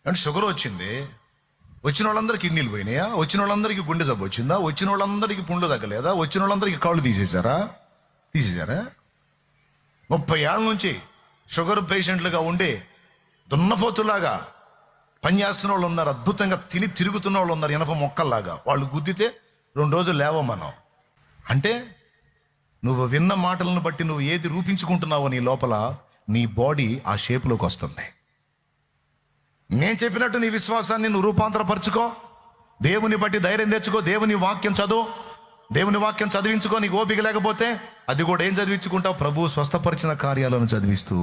అంటే షుగర్ వచ్చింది, వచ్చిన వాళ్ళందరికీ కిడ్నీలు పోయినాయా, వచ్చిన వాళ్ళందరికీ గుండె జబ్బు వచ్చిందా, వచ్చిన వాళ్ళందరికీ పుండ్లు తగ్గలేదా, వచ్చిన వాళ్ళందరికీ కాళ్ళు తీసేశారా? 30 ఏళ్ళ నుంచి షుగర్ పేషెంట్లుగా ఉండి దున్నపోతులాగా పనిచేస్తున్న వాళ్ళు ఉన్నారు, అద్భుతంగా తిని తిరుగుతున్న వాళ్ళు ఉన్నారు, ఇనప మొక్కల్లాగా. వాళ్ళు గుద్దితే 2 రోజులు లేవమనం. అంటే నువ్వు విన్న మాటలను బట్టి నువ్వు ఏది రూపించుకుంటున్నావో నీ లోపల, నీ బాడీ ఆ షేప్లోకి వస్తుంది. నేను చెప్పినట్టు నీ విశ్వాసాన్ని నువ్వు రూపాంతరపరచుకో, దేవుని బట్టి ధైర్యం తెచ్చుకో, దేవుని వాక్యం చదువు, దేవుని వాక్యం చదివించుకో. నీకు ఓపిక లేకపోతే అది కూడా ఏం చదివించుకుంటావు? ప్రభు స్వస్థపరిచిన కార్యాలను చదివిస్తూ,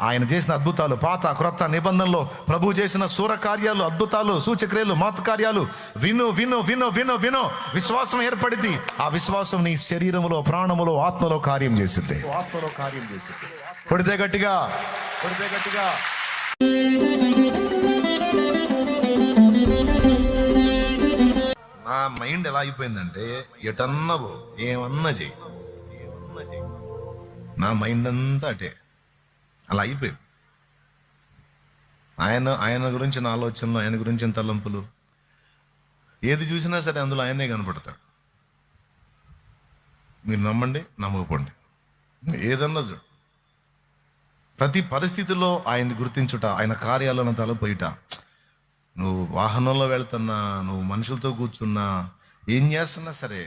ఆయన చేసిన అద్భుతాలు, పాత క్రొత్త నిబంధనలో ప్రభు చేసిన సూర కార్యాలు, అద్భుతాలు, సూచక్రియలు, మహత్ కార్యాలు విను విను విను విను విను. విశ్వాసం ఏర్పడింది. ఆ విశ్వాసం నీ శరీరములో, ప్రాణములో, ఆత్మలో కార్యం చేస్తుంది. కొడితే గట్టిగా, కొడితే గట్టిగా. నా మైండ్ ఎలా అయిపోయిందంటే, ఎటన్నవో ఏమన్నా చెయ్యి, నా మైండ్ అంతా అటే అలా అయిపోయింది. ఆయన గురించి నా ఆలోచనలు, ఆయన గురించి తలంపులు, ఏది చూసినా సరే అందులో ఆయనే కనపడతాడు. మీరు నమ్మండి, నమ్మకపోండి, ఏదన్నా చూడు. ప్రతి పరిస్థితిలో ఆయన్ని గుర్తించుట, ఆయన కార్యాలను తలపోయిట. నువ్వు వాహనంలో వెళ్తున్నా, నువ్వు మనుషులతో కూర్చున్నా, ఏం చేస్తున్నా సరే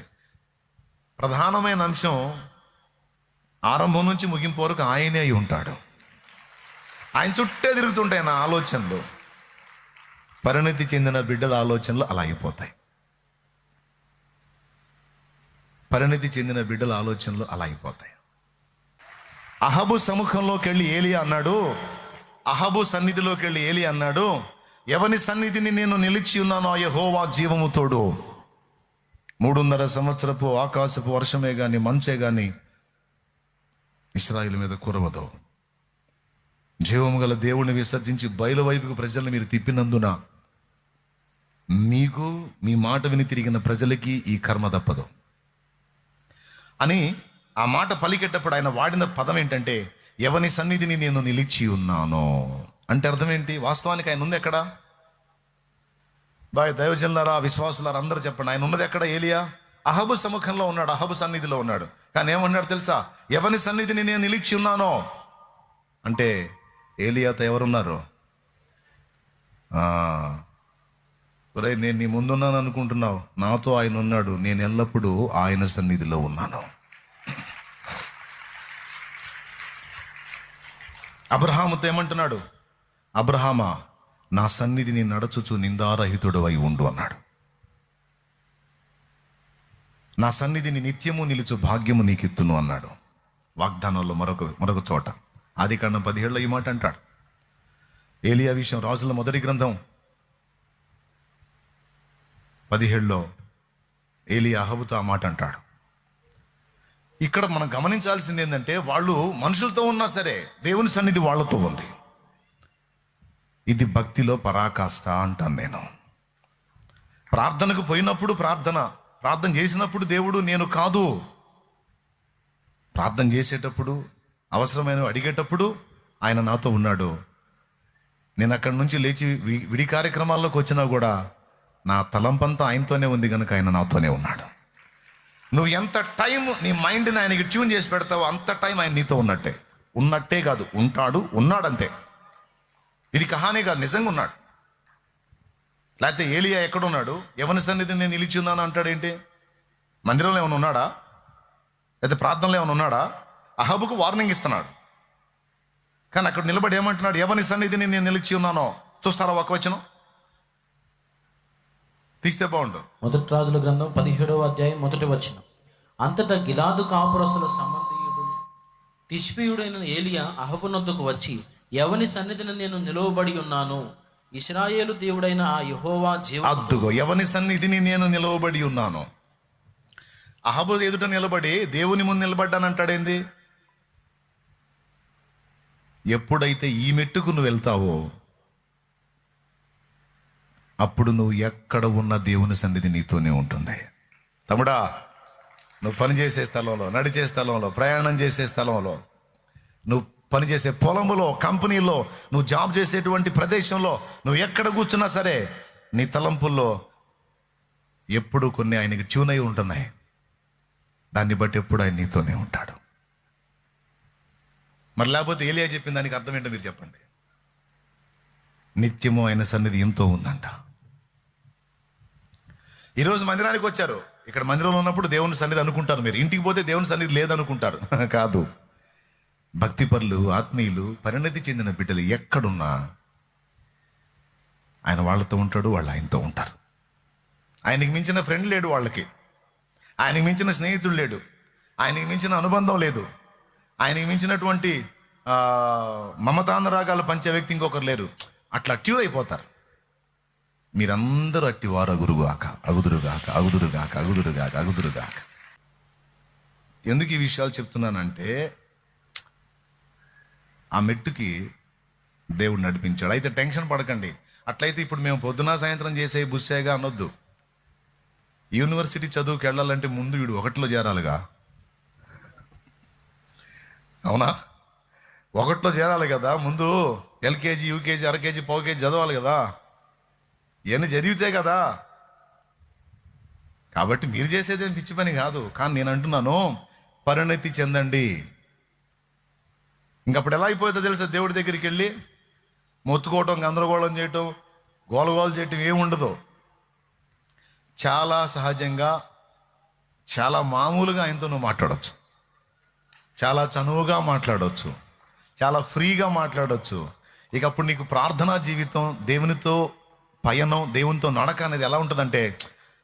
ప్రధానమైన అంశం ఆరంభం నుంచి ముగింపు వరకు ఆయనే అయి ఉంటాడు. ఆయన చుట్టే తిరుగుతుంటాయి నా ఆలోచనలు. పరిణతి చెందిన బిడ్డల ఆలోచనలు అలా అయిపోతాయి. పరిణతి చెందిన బిడ్డల ఆలోచనలు అలా అయిపోతాయి. అహబు సముఖంలోకి వెళ్ళి ఏలియా అన్నాడు, అహబు సన్నిధిలోకి వెళ్ళి ఏలియా అన్నాడు, ఎవని సన్నిధిని నేను నిలిచి ఉన్నానో యెహోవా జీవము తోడు, 3.5 సంవత్సరపు ఆకాశపు వర్షమే గాని మంచే గాని ఇశ్రాయేలు మీద కురవదు. జీవము గల దేవుణ్ణి విసర్జించి బయలు వైపుకు ప్రజల్ని మీరు తిప్పినందున మీకు, మీ మాట విని తిరిగిన ప్రజలకి ఈ కర్మ తప్పదు అని ఆ మాట పలికేటప్పుడు ఆయన వాడిన పదం ఏంటంటే, ఎవని సన్నిధిని నేను నిలిచి ఉన్నాను అంటే అర్థం ఏంటి? వాస్తవానికి ఆయన ఉంది ఎక్కడ? దైవజనులారా, విశ్వాసులారా అందరూ చెప్పండి, ఆయన ఉన్నది ఎక్కడ? ఏలియా అహబు సముఖంలో ఉన్నాడు, అహబు సన్నిధిలో ఉన్నాడు. కానీ ఏమన్నాడు తెలుసా? ఎవని సన్నిధిని నేను నిలిచి ఉన్నానో అంటే ఏలియాతో ఎవరున్నారు? నేను నీ ముందున్నాను అనుకుంటున్నావు, నాతో ఆయన ఉన్నాడు, నేను ఎల్లప్పుడూ ఆయన సన్నిధిలో ఉన్నాను. అబ్రహాముతో ఏమంటున్నాడు? అబ్రహామా, నా సన్నిధిని నడచుచు నిందారహితుడు అయి ఉండు అన్నాడు. నా సన్నిధిని నిత్యము నిలుచు భాగ్యము నీకిత్తును అన్నాడు. వాగ్దానంలో మరొక చోట ఆదికాండం 17 ఈ మాట అంటాడు. ఏలియా విషయం రాజుల మొదటి గ్రంథం 17 ఏలియా అహబుతో ఆ మాట అంటాడు. ఇక్కడ మనం గమనించాల్సింది ఏంటంటే, వాళ్ళు మనుషులతో ఉన్నా సరే దేవుని సన్నిధి వాళ్ళతో ఉంది. ఇది భక్తిలో పరాకాష్ట అంటాను నేను. ప్రార్థనకు పోయినప్పుడు ప్రార్థన చేసినప్పుడు దేవుడు నేను కాదు, ప్రార్థన చేసేటప్పుడు, అవసరమైన అడిగేటప్పుడు ఆయన నాతో ఉన్నాడు. నేను అక్కడి నుంచి లేచి విడి కార్యక్రమాల్లోకి వచ్చినా కూడా నా తలంపంతా ఆయనతోనే ఉంది కనుక ఆయన నాతోనే ఉన్నాడు. నువ్వు ఎంత టైం నీ మైండ్ని ఆయనకి ట్యూన్ చేసి పెడతావో అంత టైం ఆయన నీతో ఉన్నట్టే కాదు, ఉన్నాడంతే. ఇది కహానీ కాదు, నిజంగా ఉన్నాడు. లేకపోతే ఏలియా ఎక్కడున్నాడు? ఎవరి సన్నిధి నేను నిలిచి ఉన్నాను అంటాడేంటి? మందిరంలో ఏమైనా ఉన్నాడా? లేకపోతే ప్రార్థనలో ఏమైనా ఉన్నాడా? అహబుకు వార్నింగ్ ఇస్తున్నాడు, కానీ అక్కడ నిలబడి ఏమంటున్నాడు? ఎవరి సన్నిధిని నేను నిలిచి ఉన్నానో. చూస్తారా ఒక వచనం తీస్తే బాగుండు. 1 రాజుల గ్రంథం 17వ అధ్యాయం 1వ వచనం. అంతటా గిలాదు కాపురస్తుల సంబంధీయుడు తిష్బీయుడైన ఏలియా అహబునొద్దకు వచ్చి, ఎవని సన్నిధిని నేను నిలువబడి ఉన్నాను, ఇశ్రాయేలు దేవుడైన ఆ యెహోవా అద్దుగో, ఎవని సన్నిధిని నేను నిలవబడి ఉన్నాను. అహబు ఎదుట నిలబడి దేవుని ముందు నిలబడ్డానంటాడేంది? ఎప్పుడైతే ఈ మెట్టుకు నువ్వు వెళ్తావో అప్పుడు నువ్వు ఎక్కడ ఉన్న దేవుని సన్నిధి నీతోనే ఉంటుంది. తమ్ముడా, నువ్వు పని చేసే స్థలంలో, నడిచే స్థలంలో, ప్రయాణం చేసే స్థలంలో, నువ్వు పనిచేసే పొలములో, కంపెనీలో, నువ్వు జాబ్ చేసేటువంటి ప్రదేశంలో, నువ్వు ఎక్కడ కూర్చున్నా సరే నీ తలంపుల్లో ఎప్పుడు కొన్ని ఆయనకి ట్యూన్ అయి ఉంటున్నాయి. దాన్ని బట్టి ఎప్పుడు ఆయన నీతోనే ఉంటాడు. మరి లేకపోతే ఏలియా చెప్పిన దానికి అర్థం ఏంటో మీరు చెప్పండి. నిత్యము ఆయన సన్నిధి ఎంతో ఉందంట. ఈరోజు మందిరానికి వచ్చారు, ఇక్కడ మందిరంలో ఉన్నప్పుడు దేవుని సన్నిధి అనుకుంటారు మీరు, ఇంటికి పోతే దేవుని సన్నిధి లేదనుకుంటారు. కాదు, భక్తిపరులు, ఆత్మీయులు, పరిణతి చెందిన బిడ్డలు ఎక్కడున్నా ఆయన వాళ్ళతో ఉంటాడు, వాళ్ళు ఆయనతో ఉంటారు. ఆయనకి మించిన ఫ్రెండ్ లేడు వాళ్ళకి, ఆయనకి మించిన స్నేహితుడు లేడు, ఆయనకి మించిన అనుబంధం లేదు, ఆయనకి మించినటువంటి మమతానురాగాలు పంచే వ్యక్తి ఇంకొకరు లేరు. అట్లా ట్యూన్ అయిపోతారు. మీరందరూ అట్టి వారు అగురుగాక, అగుదురుగాక, అగుదురుగాక, అగుదురుగాక, అగుదురుగాక. ఎందుకు ఈ విషయాలు చెప్తున్నానంటే, ఆ మెట్టుకి దేవుడు నడిపించాడు. అయితే టెన్షన్ పడకండి. అట్లయితే ఇప్పుడు మేము పొద్దున సాయంత్రం చేసే బుస్సేగా అనొద్దు. యూనివర్సిటీ చదువుకి వెళ్ళాలంటే ముందు వీడు 1లో చేరాలిగా, అవునా? 1లో చేరాలి కదా, ముందు ఎల్కేజీ, యూకేజీ, అరకేజీ, పావుకేజీ చదవాలి కదా. ఇవన్నీ చదివితే కదా. కాబట్టి మీరు చేసేదేం పిచ్చి పని కాదు. కానీ నేను అంటున్నాను, పరిణతి చెందండి. ఇంకప్పుడు ఎలా అయిపోతుందో తెలుసా? దేవుడి దగ్గరికి వెళ్ళి మొత్తుకోవటం, గందరగోళం చేయటం, గోలగోలు చేయటం ఏముండదు. చాలా సహజంగా, చాలా మామూలుగా ఆయనతో నువ్వు మాట్లాడవచ్చు, చాలా చనువుగా మాట్లాడవచ్చు, చాలా ఫ్రీగా మాట్లాడవచ్చు. ఇక అప్పుడు నీకు ప్రార్థనా జీవితం, దేవునితో పయనం, దేవునితో నడక అనేది ఎలా ఉంటుందంటే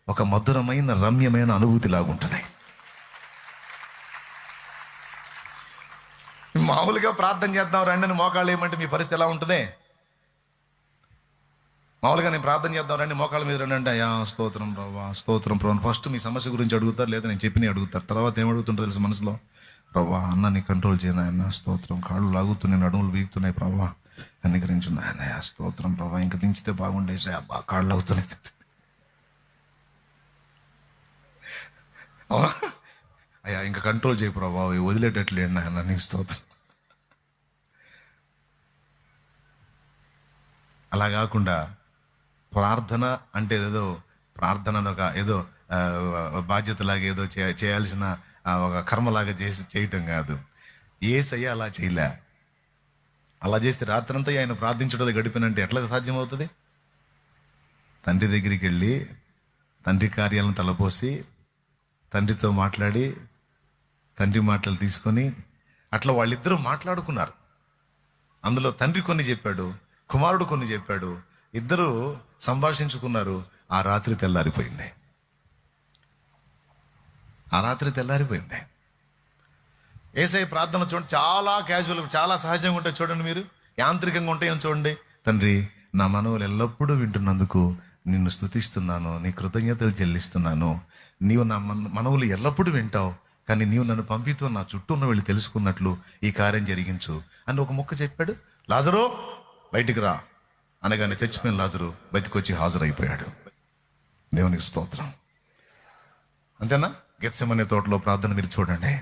ఒక మధురమైన, రమ్యమైన అనుభూతి లాగా ఉంటుంది. మామూలుగా ప్రార్థన చేద్దాం రండి అని మోకాళ్ళు ఏమంటే మీ పరిస్థితి ఎలా ఉంటుంది? మామూలుగా నేను ప్రార్థన చేద్దాం రండి, మోకాళ్ళ మీద రండి అంటే, అయ్యా స్తోత్రం ప్రభా, స్తోత్రం ప్రభా. ఫస్ట్ మీ సమస్య గురించి అడుగుతారు, లేదా నేను చెప్పిన అడుగుతారు. తర్వాత ఏమడుగుతుంటారు తెలుసు మనసులో? ప్రభా అన్నాన్ని కంట్రోల్ చేయను ఆయన, స్తోత్రం. కాళ్ళు లాగుతున్నాయి, నడుములు వీగుతున్నాయి ప్రభా, కనికరించున్నా ఆయన, స్తోత్రం ప్రభా. ఇంకా దించితే బాగుండేసి, అబ్బా కాళ్ళు లాగుతున్నాయి. అయ్యా ఇంకా కంట్రోల్ చేయ ప్రభా, వదిలేటట్లేండి ఆయన, నీకు స్తోత్రం. అలా కాకుండా ప్రార్థన అంటే ఏదో ప్రార్థనను ఒక ఏదో బాధ్యతలాగా ఏదో చేయాల్సిన ఒక కర్మలాగా చేయటం కాదు. యేసయ్య అలా చేయలే. అలా చేస్తే రాత్రంతా ఆయన ప్రార్థించడం గడిపినంటే ఎట్లా సాధ్యమవుతుంది? తండ్రి దగ్గరికి వెళ్ళి తండ్రి కార్యాలను తలపోసి తండ్రితో మాట్లాడి తండ్రి మాటలు తీసుకొని అట్లా వాళ్ళిద్దరూ మాట్లాడుకున్నారు. అందులో తండ్రి కొన్ని చెప్పాడు, కుమారుడు కొన్ని చెప్పాడు, ఇద్దరు సంభాషించుకున్నారు. ఆ రాత్రి తెల్లారిపోయింది. ఆ రాత్రి తెల్లారిపోయింది. యేసయ్య ప్రార్థన చూడండి, చాలా క్యాజువల్, చాలా సహజంగా ఉంటాయి. చూడండి మీరు, యాంత్రికంగా ఉంటాయని చూడండి. తండ్రి, నా మనవులు ఎల్లప్పుడూ వింటున్నందుకు నిన్ను స్తుతిస్తున్నాను, నీ కృతజ్ఞతలు చెల్లిస్తున్నాను. నీవు నా మనవులు ఎల్లప్పుడూ వింటావు, కానీ నీవు నన్ను పంపితో నా చుట్టూ ఉన్న వెళ్ళి తెలుసుకున్నట్లు ఈ కార్యం జరిగించు అని ఒక ముక్క చెప్పాడు. లాజరు బయటికి రా అనగానే చచ్చిపోయిన లాజరు బతికొచ్చి హాజరైపోయాడు. దేవునికి స్తోత్రం. అంతేనా? గెత్సెమనే తోటలో ప్రార్థన మీరు చూడండి,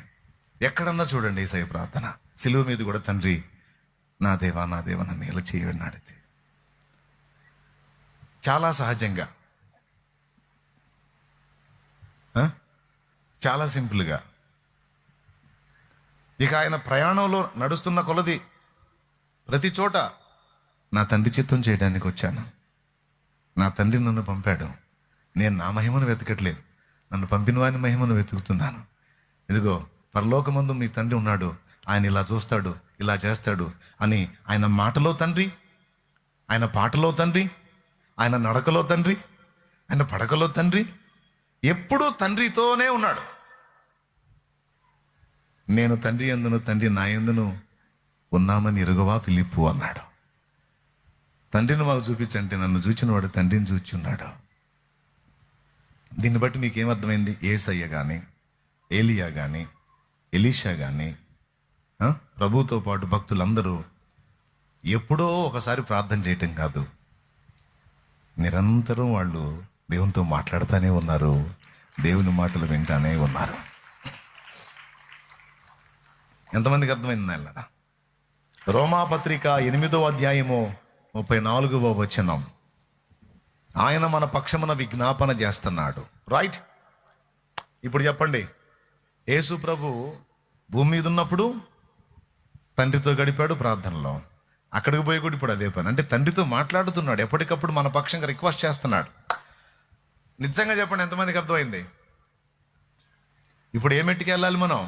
ఎక్కడన్నా చూడండి యేసయ్య ప్రార్థన. సిలువ మీద కూడా తండ్రి, నా దేవా నా దేవా నన్ను ఎలా చేయన్నాడు. చాలా సహజంగా, చాలా సింపుల్గా. ఇక ఆయన ప్రయాణంలో నడుస్తున్న కొలది ప్రతి చోట నా తండ్రి చిత్తం చేయడానికి వచ్చాను, నా తండ్రి నన్ను పంపాడు, నేను నా మహిమను వెతకట్లేదు, నన్ను పంపిన వాని మహిమను వెతుకుతున్నాను. ఇదిగో పరలోకమందు మీ తండ్రి ఉన్నాడు, ఆయన ఇలా చూస్తాడు, ఇలా చేస్తాడు అని ఆయన మాటలో తండ్రి, ఆయన పాటలో తండ్రి, ఆయన నడకలో తండ్రి, ఆయన పడకలో తండ్రి, ఎప్పుడూ తండ్రితోనే ఉన్నాడు. నేను తండ్రి యందును తండ్రి నా యందును ఉన్నామని ఎరుగవా ఫిలిప్పు అన్నాడు. తండ్రిని మాకు చూపించంటే నన్ను చూచిన వాడు తండ్రిని చూచున్నాడు. దీన్ని బట్టి మీకు ఏమర్థమైంది? యేసయ్య కానీ, ఏలియా కానీ, ఎలీషా కానీ, ప్రభుతో పాటు భక్తులందరూ ఎప్పుడో ఒకసారి ప్రార్థన చేయటం కాదు, నిరంతరం వాళ్ళు దేవునితో మాట్లాడుతూనే ఉన్నారు, దేవుని మాటలు వింటానే ఉన్నారు. ఎంతమందికి అర్థమైంది? రోమాపత్రిక 8వ అధ్యాయము 34వ వచనం. ఆయన మన పక్షమున విజ్ఞాపన చేస్తున్నాడు. రైట్. ఇప్పుడు చెప్పండి, యేసు ప్రభు భూమి మీద ఉన్నప్పుడు తండ్రితో గడిపాడు ప్రార్థనలో. అక్కడికి పోయి కూడా ఇప్పుడు అదే పని. అంటే తండ్రితో మాట్లాడుతున్నాడు, ఎప్పటికప్పుడు మన పక్షంగా రిక్వెస్ట్ చేస్తున్నాడు. నిజంగా చెప్పండి, ఎంతమందికి అర్థమైంది? ఇప్పుడు ఏ మెట్టుకు వెళ్ళాలి మనం?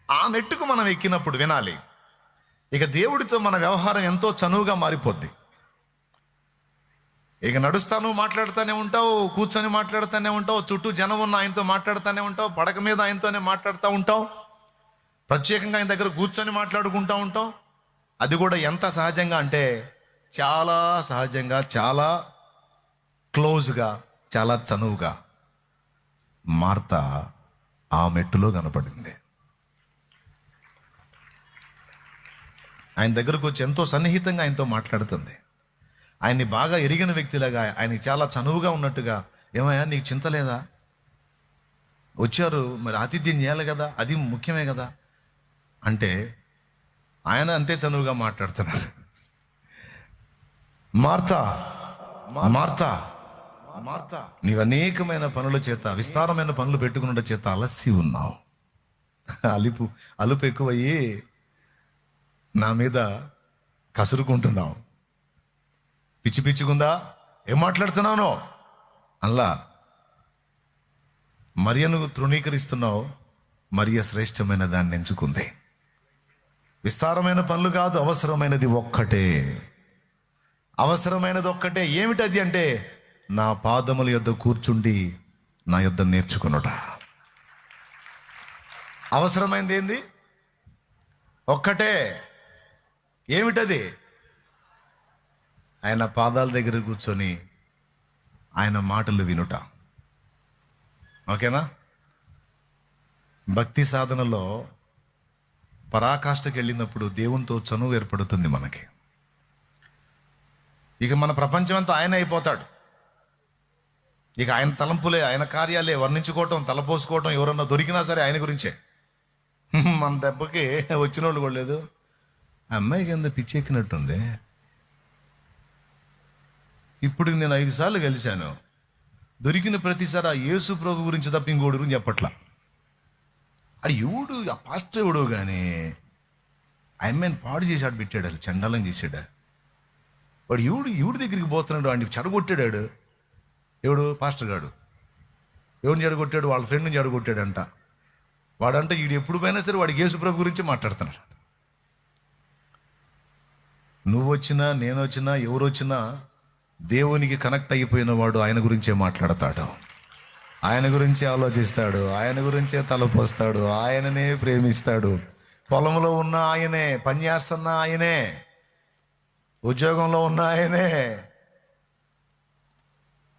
ఆ మెట్టుకు మనం ఎక్కినప్పుడు వినాలి. ఇక దేవుడితో మన వ్యవహారం ఎంతో చనువుగా మారిపోద్ది. ఇక నడుస్తాను మాట్లాడుతూనే ఉంటావు, కూర్చొని మాట్లాడుతూనే ఉంటావు, చుట్టూ జనం ఉన్న ఆయనతో మాట్లాడుతూనే ఉంటావు, పడక మీద ఆయనతోనే మాట్లాడుతూ ఉంటావు, ప్రత్యేకంగా ఆయన దగ్గర కూర్చొని మాట్లాడుకుంటూ ఉంటాం. అది కూడా ఎంత సహజంగా అంటే చాలా సహజంగా, చాలా క్లోజ్గా, చాలా చనువుగా మార్త ఆ మెట్టులో కనపడింది. ఆయన దగ్గరకు వచ్చి ఎంతో సన్నిహితంగా ఆయనతో మాట్లాడుతుంది. ఆయన్ని బాగా ఎరిగిన వ్యక్తిలాగా, ఆయనకి చాలా చనువుగా ఉన్నట్టుగా, ఏమయ్యా నీకు చింత లేదా? వచ్చారు మరి ఆతిథ్యం చేయాలి కదా, అది ముఖ్యమే కదా అంటే ఆయన అంతే చనువుగా మాట్లాడుతున్నాడు. మార్తా మార్తా మార్తా, నీవు అనేకమైన పనుల చేత, విస్తారమైన పనులు పెట్టుకున్న చేత అలసి ఉన్నావు. అలుపు ఎక్కువయ్యి నా మీద కసురుకుంటున్నావు. పిచ్చి పిచ్చిగుందా? ఏం మాట్లాడుతున్నావు? అలా మరియను తృణీకరిస్తున్నావు. మరియ శ్రేష్టమైన దాన్ని ఎంచుకుంది. విస్తారమైన పనులు కాదు, అవసరమైనది ఒక్కటే. అవసరమైనది ఒక్కటే. ఏమిటది అంటే, నా పాదముల యొద్ద కూర్చుండి నా యొద్ద నేర్చుకునుట. అవసరమైనది ఏంది? ఒక్కటే. ఏమిటది? ఆయన పాదాల దగ్గర కూర్చొని ఆయన మాటలు వినుట. ఓకేనా? భక్తి సాధనలో పరాకాష్ఠకి వెళ్ళినప్పుడు దేవునితో చనువు ఏర్పడుతుంది మనకి. ఇక మన ప్రపంచం అంతా ఆయన అయిపోతాడు. ఇక ఆయన తలంపులే, ఆయన కార్యాలే, వర్ణించుకోవటం, తలపోసుకోవటం, ఎవరన్నా దొరికినా సరే ఆయన గురించే. మన దెబ్బకి వచ్చిన వాళ్ళు కూడా లేదు. అమ్మాయికి ఎంత పిచ్చెక్కినట్టుంది. ఇప్పుడు నేను 5 సార్లు కలిశాను, దొరికిన ప్రతిసారి ఆ యేసు ప్రభు గురించి తప్ప ఇంకోటి గురించి చెప్పట్లా. అది ఎవడు, ఆ పాస్టర్ ఎవడో కానీ ఆ అమ్మాయిని పాడు చేశాడు, పెట్టాడు, అది చండాలం చేశాడు. వాడు ఎవడి దగ్గరికి పోతున్నాడు, వాడిని చెడగొట్టాడు. ఎవడు? పాస్టర్ గాడు. ఎవడిని చెడగొట్టాడు? వాళ్ళ ఫ్రెండ్ని చెడగొట్టాడంట. వాడంట వీడు ఎప్పుడు పోయినా సరే వాడికి యేసు ప్రభు గురించి మాట్లాడుతున్నాడు. నువ్వు వచ్చినా, నేను వచ్చినా, ఎవరు వచ్చినా దేవునికి కనెక్ట్ అయిపోయిన వాడు ఆయన గురించే మాట్లాడతాడు, ఆయన గురించే ఆలోచిస్తాడు, ఆయన గురించే తలపోస్తాడు, ఆయననే ప్రేమిస్తాడు. పొలంలో ఉన్న ఆయనే, పని చేస్తున్న ఆయనే, ఉద్యోగంలో ఉన్న ఆయనే,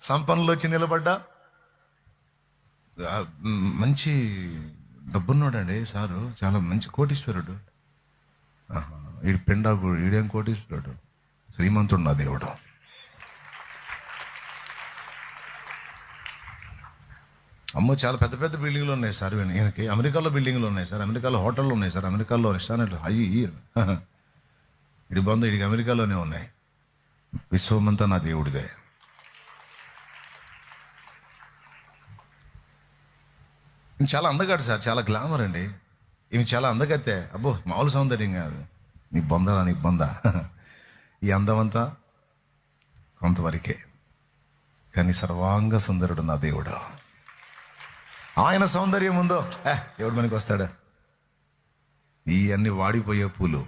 సంపన్నులు వచ్చి నిలబడ్డా మంచి డబ్బున్నాడండి సారు, చాలా మంచి కోటీశ్వరుడు. ఈడు పెండాకు, ఈడేం కోటీశ్వరుడు, శ్రీమంతుడు నా దేవుడు. అమ్మో, చాలా పెద్ద పెద్ద బిల్డింగ్లు ఉన్నాయి సార్ ఈయనకి. అమెరికాలో బిల్డింగ్లు ఉన్నాయి సార్, అమెరికాలో హోటళ్ళు ఉన్నాయి సార్, అమెరికాలో రెస్టారెంట్లు. ఇడి బంధు ఇడికి అమెరికాలోనే ఉన్నాయి. విశ్వమంతా నా దేవుడిదే. చాలా అందగాడు సార్, చాలా గ్లామర్ అండి. ఈమె చాలా అందగతే. అబ్బో, మామూలు సౌందర్యం కాదు. నీ బొందరా, నీ బొంద. ఈ అందమంతా కొంతవరకే, కానీ సర్వాంగ సుందరుడు నా దేవుడు. ఆయన సౌందర్యం ఉందో ఎవడు మనకి వస్తాడా? ఈ అన్ని వాడిపోయే పూలు,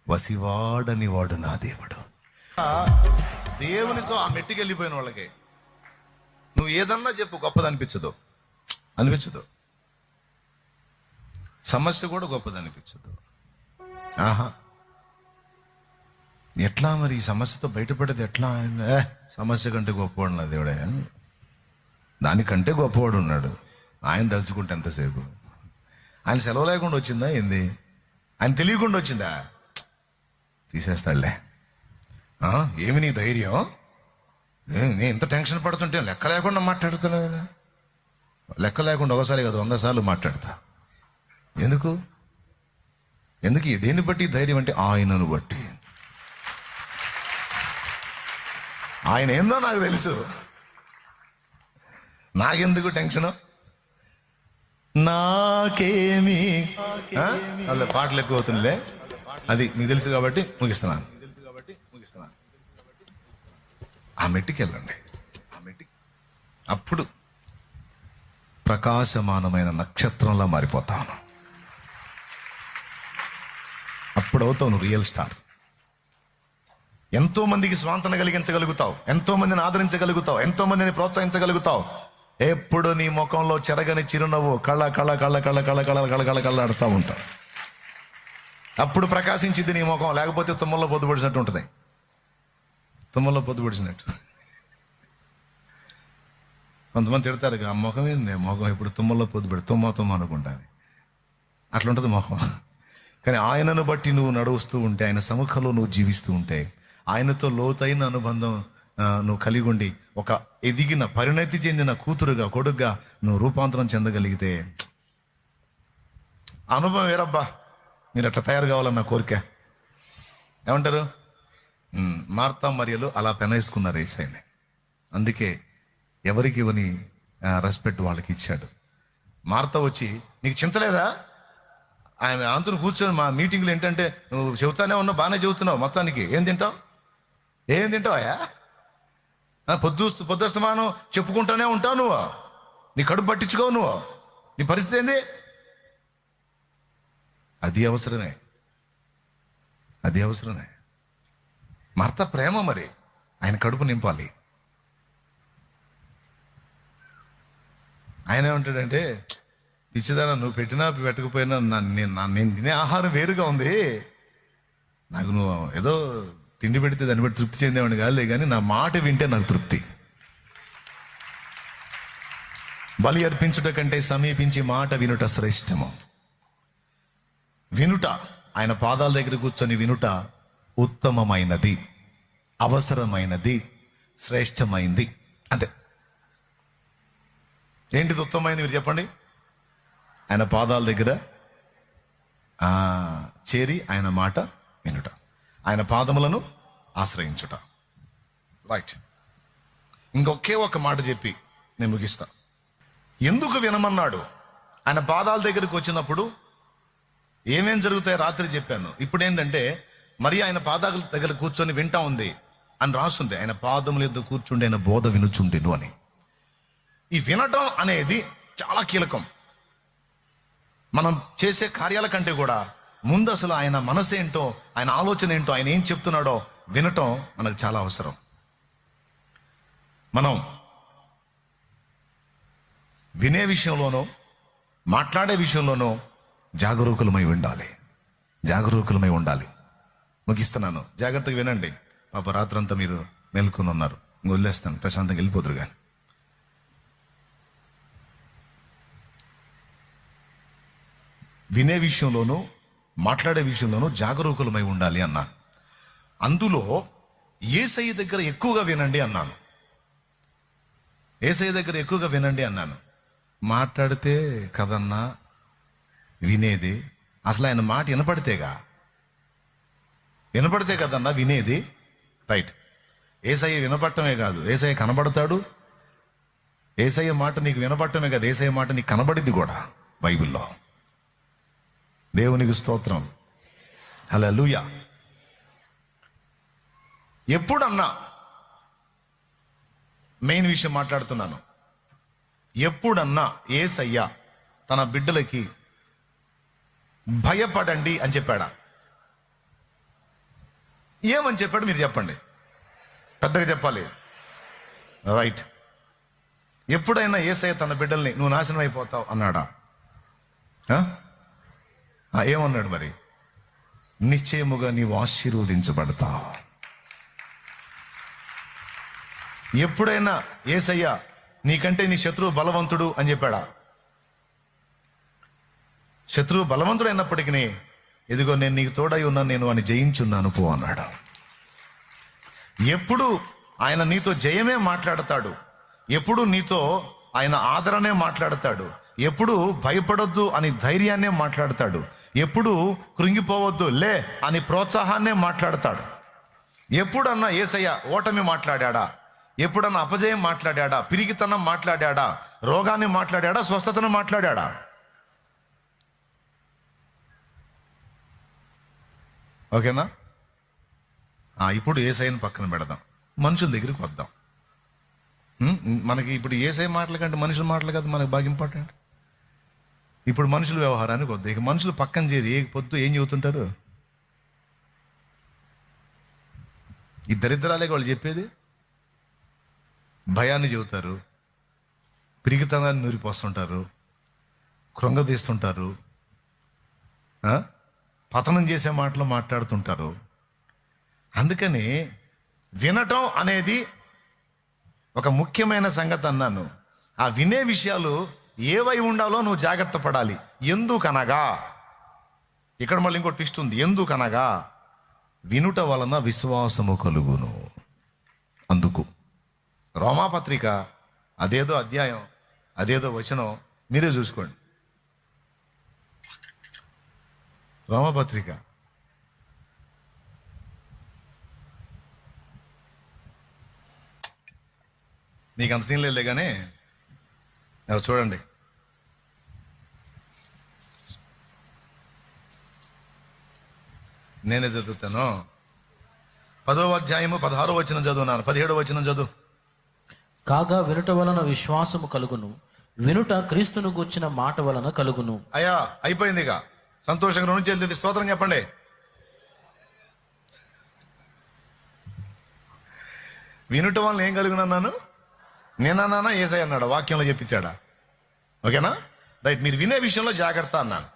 వసివాడని వాడు నా దేవుడు. దేవునితో ఆ మెట్టికి వెళ్ళిపోయిన వాళ్ళకి నువ్వు ఏదన్నా చెప్పు, గొప్పది అనిపించదు. సమస్య కూడా గొప్పది అనిపించదు. ఆహా, ఎట్లా మరి ఈ సమస్యతో బయటపడేది ఎట్లా? సమస్య కంటే గొప్పవాడు నా దేవుడే. దానికంటే గొప్పవాడు ఉన్నాడు. ఆయన తలుచుకుంటే ఎంతసేపు? ఆయన సెలవు లేకుండా వచ్చిందా ఏంది? ఆయన తెలియకుండా వచ్చిందా? తీసేస్తాడులే. ఏమి నీ ధైర్యం? నేను ఇంత టెన్షన్ పడుతుంటే లెక్క లేకుండా మాట్లాడుతున్నా. లెక్క లేకుండా ఒకసారి కదా 100 సార్లు మాట్లాడతా. ఎందుకు? ఎందుకు దేన్ని బట్టి ధైర్యం అంటే ఆయనను బట్టి. ఆయన ఏందో నాకు తెలుసు, నాకెందుకు టెన్షను, నాకేమి అలా పాటలు ఎక్కువ అవుతుందిలే, అది మీకు తెలుసు కాబట్టి ముగిస్తున్నాను. ఆ మెట్టికి వెళ్ళండి, అప్పుడు ప్రకాశమానమైన నక్షత్రంలా మారిపోతాను. అప్పుడు అవుతావు నువ్వు రియల్ స్టార్. ఎంతో మందికి స్వాంతన కలిగించగలుగుతావు, ఎంతో మందిని ఆదరించగలుగుతావు, ఎంతో మందిని ప్రోత్సహించగలుగుతావు. ఎప్పుడు నీ ముఖంలో చెరగని చిరునవ్వు కళ్ళ కళ్ళ కళ్ళ కళ్ళ కళ్ళ కళ్ళ కళ్ళ కళ్ళ కళ్ళ ఆడుతూ ఉంటావు. అప్పుడు ప్రకాశించింది నీ ముఖం. లేకపోతే తుమ్మల్లో పొద్దుపడిచినట్టు ఉంటుంది, తుమ్మల్లో పొద్దుపడిచినట్టు. కొంతమంది తిడతారు, ఆ ముఖం ఏంది, ముఖం ఇప్పుడు తుమ్మల్లో పొద్దుపడి తుమ్మ అనుకుంటాను, అట్లుంటుంది ముఖం. కానీ ఆయనను బట్టి నువ్వు నడుస్తూ ఉంటే, ఆయన సముఖంలో నువ్వు జీవిస్తూ ఉంటే, ఆయనతో లోతైన అనుబంధం నువ్వు కలిగి ఉండి ఒక ఎదిగిన పరిణతి చెందిన కూతురుగా కొడుకుగా నువ్వు రూపాంతరం చెందగలిగితే అనుభవం వేరబ్బా. మీరు అట్లా తయారు కావాలన్న కోరిక. ఏమంటారు? మార్తా మరియలు అలా పెనేసుకున్నారు యేసయ్యని. అందుకే ఎవరికి ఇవని రెస్పెక్ట్ వాళ్ళకి ఇచ్చాడు. మార్త వచ్చి, నీకు చింతలేదా? ఆమె అంతను కూర్చొని మా మీటింగ్లు ఏంటంటే, నువ్వు చెబుతానే ఉన్నావు, బాగానే చెబుతున్నావు, మొత్తానికి ఏం తింటావా? పొద్దుస్తమానం చెప్పుకుంటూనే ఉంటావు నువ్వు, నీ కడుపు పట్టించుకోవు నువ్వు, నీ పరిస్థితి ఏంది? అది అవసరమే. మార్త ప్రేమ, మరి ఆయన కడుపు నింపాలి. ఆయన ఏమంటాడంటే, పిచ్చిదానా, నువ్వు పెట్టినా పెట్టకపోయినా నేను తినే ఆహారం వేరుగా ఉంది, నాకు నువ్వు ఏదో తిండి పెడితే దాన్ని బట్టి తృప్తి చెందేవాడిని కాదులే, కానీ నా మాట వింటే నాకు తృప్తి. బలి అర్పించుట కంటే సమీపించి మాట వినుట శ్రేష్టము. వినుట, ఆయన పాదాల దగ్గర కూర్చొని వినుట ఉత్తమమైనది, అవసరమైనది, శ్రేష్టమైంది. అంతే. ఏంటిది ఉత్తమమైనది మీరు చెప్పండి? ఆయన పాదాల దగ్గర చేరి ఆయన మాట వినుట, ఆయన పాదములను ఆశ్రయించుట. రైట్. ఇంకొకే ఒక మాట చెప్పి నేను ముగిస్తా. ఎందుకు వినమన్నాడు? ఆయన పాదాల దగ్గరికి వచ్చినప్పుడు ఏమేం జరుగుతాయో రాత్రి చెప్పాను. ఇప్పుడు ఏంటంటే, మరి ఆయన పాదాల దగ్గర కూర్చొని వింటా ఉంది అని రాస్తుంది. ఆయన పాదముల యొద్ద కూర్చుండి ఆయన బోధ వినుచుండెను అని. ఈ వినటం అనేది చాలా కీలకం. మనం చేసే కార్యాల కంటే కూడా ముందు అసలు ఆయన మనసు ఏంటో, ఆయన ఆలోచన ఏంటో, ఆయన ఏం చెప్తున్నాడో వినటం మనకు చాలా అవసరం. మనం వినే విషయంలోనో మాట్లాడే విషయంలోనో జాగరూకులమై ఉండాలి. ముగిస్తున్నాను, జాగ్రత్తగా వినండి. పాప రాత్రంతా మీరు మేల్కొని ఉన్నారు, వదిలేస్తాను, ప్రశాంతంగా వెళ్ళిపోతురు. కానీ వినే విషయంలోనూ మాట్లాడే విషయంలోనూ జాగరూకులమై ఉండాలి అన్నా. అందులో యేసయ్య దగ్గర ఎక్కువగా వినండి అన్నాను. మాట్లాడితే కదన్నా వినేది, అసలు ఆయన మాట వినపడితే కదన్నా వినేది. రైట్. యేసయ్య వినపడటమే కాదు, యేసయ్య కనబడతాడు. యేసయ్య మాట నీకు వినపడటమే కాదు, యేసయ్య మాట నీకు కనబడిద్ది కూడా బైబిల్లో. దేవునికి స్తోత్రం, హల్లెలూయా. ఎప్పుడన్నా, మెయిన్ విషయం మాట్లాడుతున్నాను, ఎప్పుడన్నా యేసయ్య తన బిడ్డలకి భయపడండి అని చెప్పాడా? ఏమని చెప్పాడు మీరు చెప్పండి, పెద్దగా చెప్పాలి. రైట్. ఎప్పుడైనా యేసయ్య తన బిడ్డల్ని నువ్వు నాశనం అయిపోతావు అన్నాడా? ఏమన్నాడు మరి? నిశ్చయముగా నీవు ఆశీర్వదించబడతావు. ఎప్పుడైనా యేసయ్య నీకంటే నీ శత్రువు బలవంతుడు అని చెప్పాడా? శత్రువు బలవంతుడు అయినప్పటికీ, ఇదిగో నేను నీకు తోడై ఉన్నాను, నేను అని జయించున్నాను పో అన్నాడు. ఎప్పుడు ఆయన నీతో జయమే మాట్లాడతాడు, ఎప్పుడు నీతో ఆయన ఆదరణే మాట్లాడతాడు, ఎప్పుడు భయపడొద్దు అని ధైర్యాన్నే మాట్లాడతాడు, ఎప్పుడు కృంగిపోవద్దు లే అని ప్రోత్సాహాన్నే మాట్లాడతాడు. ఎప్పుడన్నా యేసయ్య ఓటమి మాట్లాడా? ఎప్పుడన్నా అపజయం మాట్లాడా? పిరిగితనం మాట్లాడా? రోగాన్ని మాట్లాడా? స్వస్థతను మాట్లాడా? ఓకేనా? ఇప్పుడు యేసయ్యను పక్కన పెడదాం, మనుషుల దగ్గరికి వద్దాం. మనకి ఇప్పుడు యేసయ్య మాటల కంటే మనుషుల మాటలు కదా మనకు బాగా ఇంపార్టెంట్. ఇప్పుడు మనుషుల వ్యవహారానికి వద్దాం. ఇక మనుషులు పక్కన చేరి ఏ పొద్దు ఏం చెబుతుంటారు? ఈ దరిద్రాలే వాళ్ళు చెప్పేది. భయాన్ని చెబుతారు, పిరిగితనాన్ని నూరిపోస్తుంటారు, కృంగదీస్తుంటారు, పతనం చేసే మాటలు మాట్లాడుతుంటారు. అందుకని వినటం అనేది ఒక ముఖ్యమైన సంగతి అన్నాను. ఆ వినే విషయాలు ఏవై ఉండాలో నువ్వు జాగ్రత్త పడాలి. ఎందుకనగా, ఇక్కడ మళ్ళీ ఇంకో ట్విస్ట్ ఉంది. ఎందుకనగా వినుట వలన విశ్వాసము కలుగును. అందుకు రోమాపత్రిక అదేదో అధ్యాయం, అదేదో వచనం మీరే చూసుకోండి. రోమాపత్రిక మీకు అంత సీన్ లేదులే కానీ చూడండి. నేనే చదువుతాను. 10వ అధ్యాయము 16వ వచనం చదువున్నాను. 17వ వచనం చదువు. కాగా వినుట వలన విశ్వాసము కలుగును, వినుట క్రీస్తును గూర్చిన మాట వలన కలుగును. అయ్యా అయిపోయింది. ఇక సంతోషంగా నుంచి వెళ్తే స్తోత్రం చెప్పండి. వినుట వలన ఏం కలుగునన్నాను? నేనన్నానా? యేసయ్య అన్నాడు, వాక్యంలో చెప్పించాడా? ఓకేనా? రైట్. మీరు వినే విషయంలో జాగ్రత్త అన్నాను.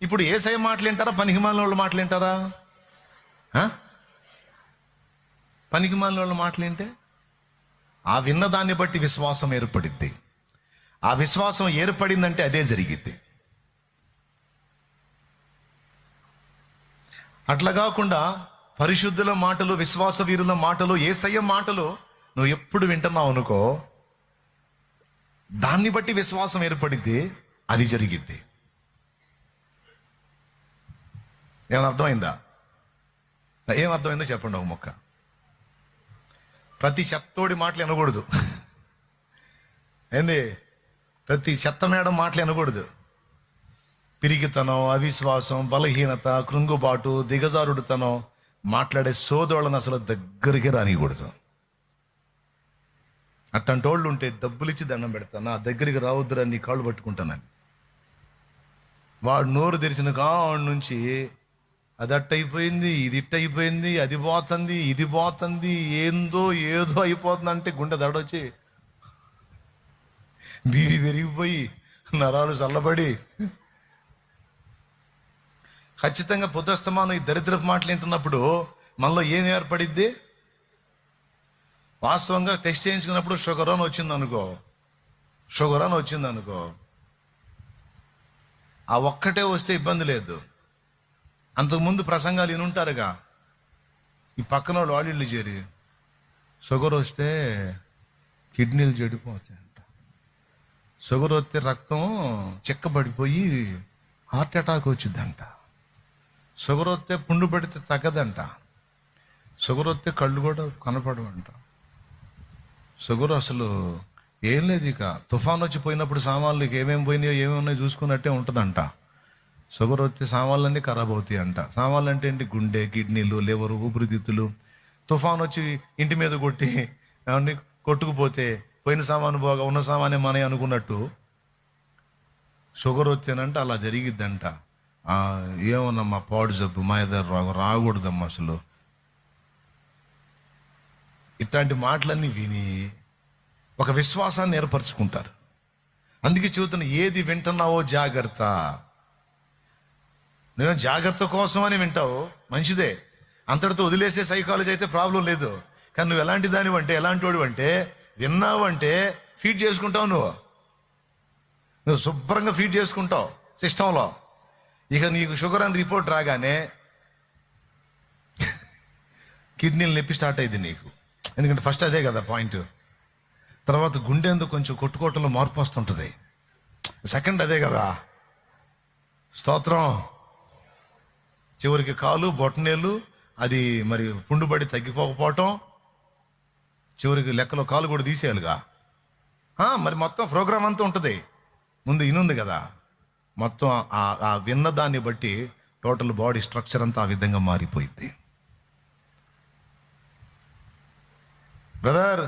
ఇప్పుడు యేసయ్య మాటలు వింటారా, పనికిమాలిన వాళ్ళు మాటలు వింటారా? పనికిమాలిన వాళ్ళు మాటలు వింటే ఆ విన్నదాన్ని బట్టి విశ్వాసం ఏర్పడిద్ది. ఆ విశ్వాసం ఏర్పడిందంటే అదే జరిగిద్ది. అట్లా కాకుండా పరిశుద్ధుల మాటలు, విశ్వాస వీరుల మాటలు, యేసయ్య మాటలు నువ్వు ఎప్పుడు వింటున్నావు అనుకో, దాన్ని బట్టి విశ్వాసం ఏర్పడిద్ది, అది జరిగిద్ది. ఏమైనా అర్థమైందా? ఏం అర్థమైందో చెప్పండి ఒక మొక్క. ప్రతి చెత్తోడి మాటలు వినకూడదు. ఏంది? ప్రతి చెత్త మేడం మాటలు వినకూడదు. పిరిగితనం, అవిశ్వాసం, బలహీనత, కృంగుబాటు, దిగజారుడుతనం మాట్లాడే సోదరులను అసలు దగ్గరికి రానియకూడదు. అట్లాంటి వాళ్ళు ఉంటే డబ్బులు ఇచ్చి దండం పెడతాను, నా దగ్గరికి రావద్దురా, నీ కాళ్ళు పట్టుకుంటానని. వాడు నోరు తెరిచిన కాడి నుంచి అది అట్టయిపోయింది, ఇది ఇట్టయిపోయింది, అది పోతుంది, ఇది పోతుంది, ఏదో అయిపోతుంది అంటే గుండె దడొచ్చి బీపీ పెరిగిపోయి నరాలు చల్లబడి ఖచ్చితంగా పొద్దుస్తమానం ఈ దరిద్రపు మాటలు వింటున్నప్పుడు మనలో ఏం ఏర్పడిద్ది? వాస్తవంగా టెస్ట్ చేయించుకున్నప్పుడు షుగర్ అని వచ్చిందనుకో, ఆ ఒక్కటే వస్తే ఇబ్బంది లేదు. అంతకుముందు ప్రసంగాలు వినుంటారుగా, ఈ పక్కన వాళ్ళు చేరి షుగర్ వస్తే కిడ్నీలు చెడిపోతాయంట, షుగర్ వస్తే రక్తం చిక్కబడిపోయి హార్ట్ అటాక్ వచ్చిందంట, షుగర్ వస్తే పుండు పడితే తగ్గదంట, షుగర్ వస్తే కళ్ళు కూడా కనపడవంట, షుగర్ అసలు ఏం లేదు, ఇక తుఫాన్ వచ్చి పోయినప్పుడు సామాన్లకి ఏమేమి పోయినాయో ఏమేమి ఉన్నాయో చూసుకున్నట్టే ఉంటుందంట. షుగర్ వస్తే సామాన్లన్నీ ఖరాబ్ అవుతాయి అంట. సామాన్లు అంటే ఏంటి? గుండె, కిడ్నీలు, లివర్, ఊపిరితిత్తులు. తుఫాన్ వచ్చి ఇంటి మీద కొట్టి అవన్నీ కొట్టుకుపోతే పోయిన సామాను పోగా ఉన్న సామానే మనే అనుకున్నట్టు షుగర్ వచ్చానంట అలా జరిగిద్దంట. ఏమన్నమ్మా పాడు జబ్బు మా ఎదురు రాకూడదమ్మా అసలు. ఇట్లాంటి మాటలన్నీ విని ఒక విశ్వాసాన్ని ఏర్పరచుకుంటారు. అందుకే చెబుతున్న, ఏది వింటున్నావో జాగ్రత్త. నేను జాగ్రత్త కోసం అని వింటావు, మంచిదే. అంతటితో వదిలేసే సైకాలజీ అయితే ప్రాబ్లం లేదు. కానీ నువ్వు ఎలాంటి దానివి అంటే, ఎలాంటి వాడు అంటే, విన్నావు అంటే ఫీడ్ చేసుకుంటావు. నువ్వు శుభ్రంగా ఫీడ్ చేసుకుంటావు సిస్టంలో. ఇక నీకు షుగర్ అని రిపోర్ట్ రాగానే కిడ్నీలు నొప్పి స్టార్ట్ అయింది నీకు. ఎందుకంటే ఫస్ట్ అదే కదా పాయింట్. తర్వాత గుండె ఎందుకు కొంచెం కొట్టుకోవటంలో మార్పు వస్తుంటుంది. సెకండ్ అదే కదా. స్తోత్రం. చివరికి కాలు బొట్టనేళ్ళు అది మరి పుండుబడి తగ్గిపోకపోవటం, చివరికి లెక్కలో కాలు కూడా తీసేయాలిగా. మరి మొత్తం ప్రోగ్రామ్ అంతా ఉంటుంది. ముందు ఇనుంది కదా, మొత్తం ఆ విన్న దాన్ని బట్టి టోటల్ బాడీ స్ట్రక్చర్ అంతా ఆ విధంగా మారిపోయింది. బ్రదర్,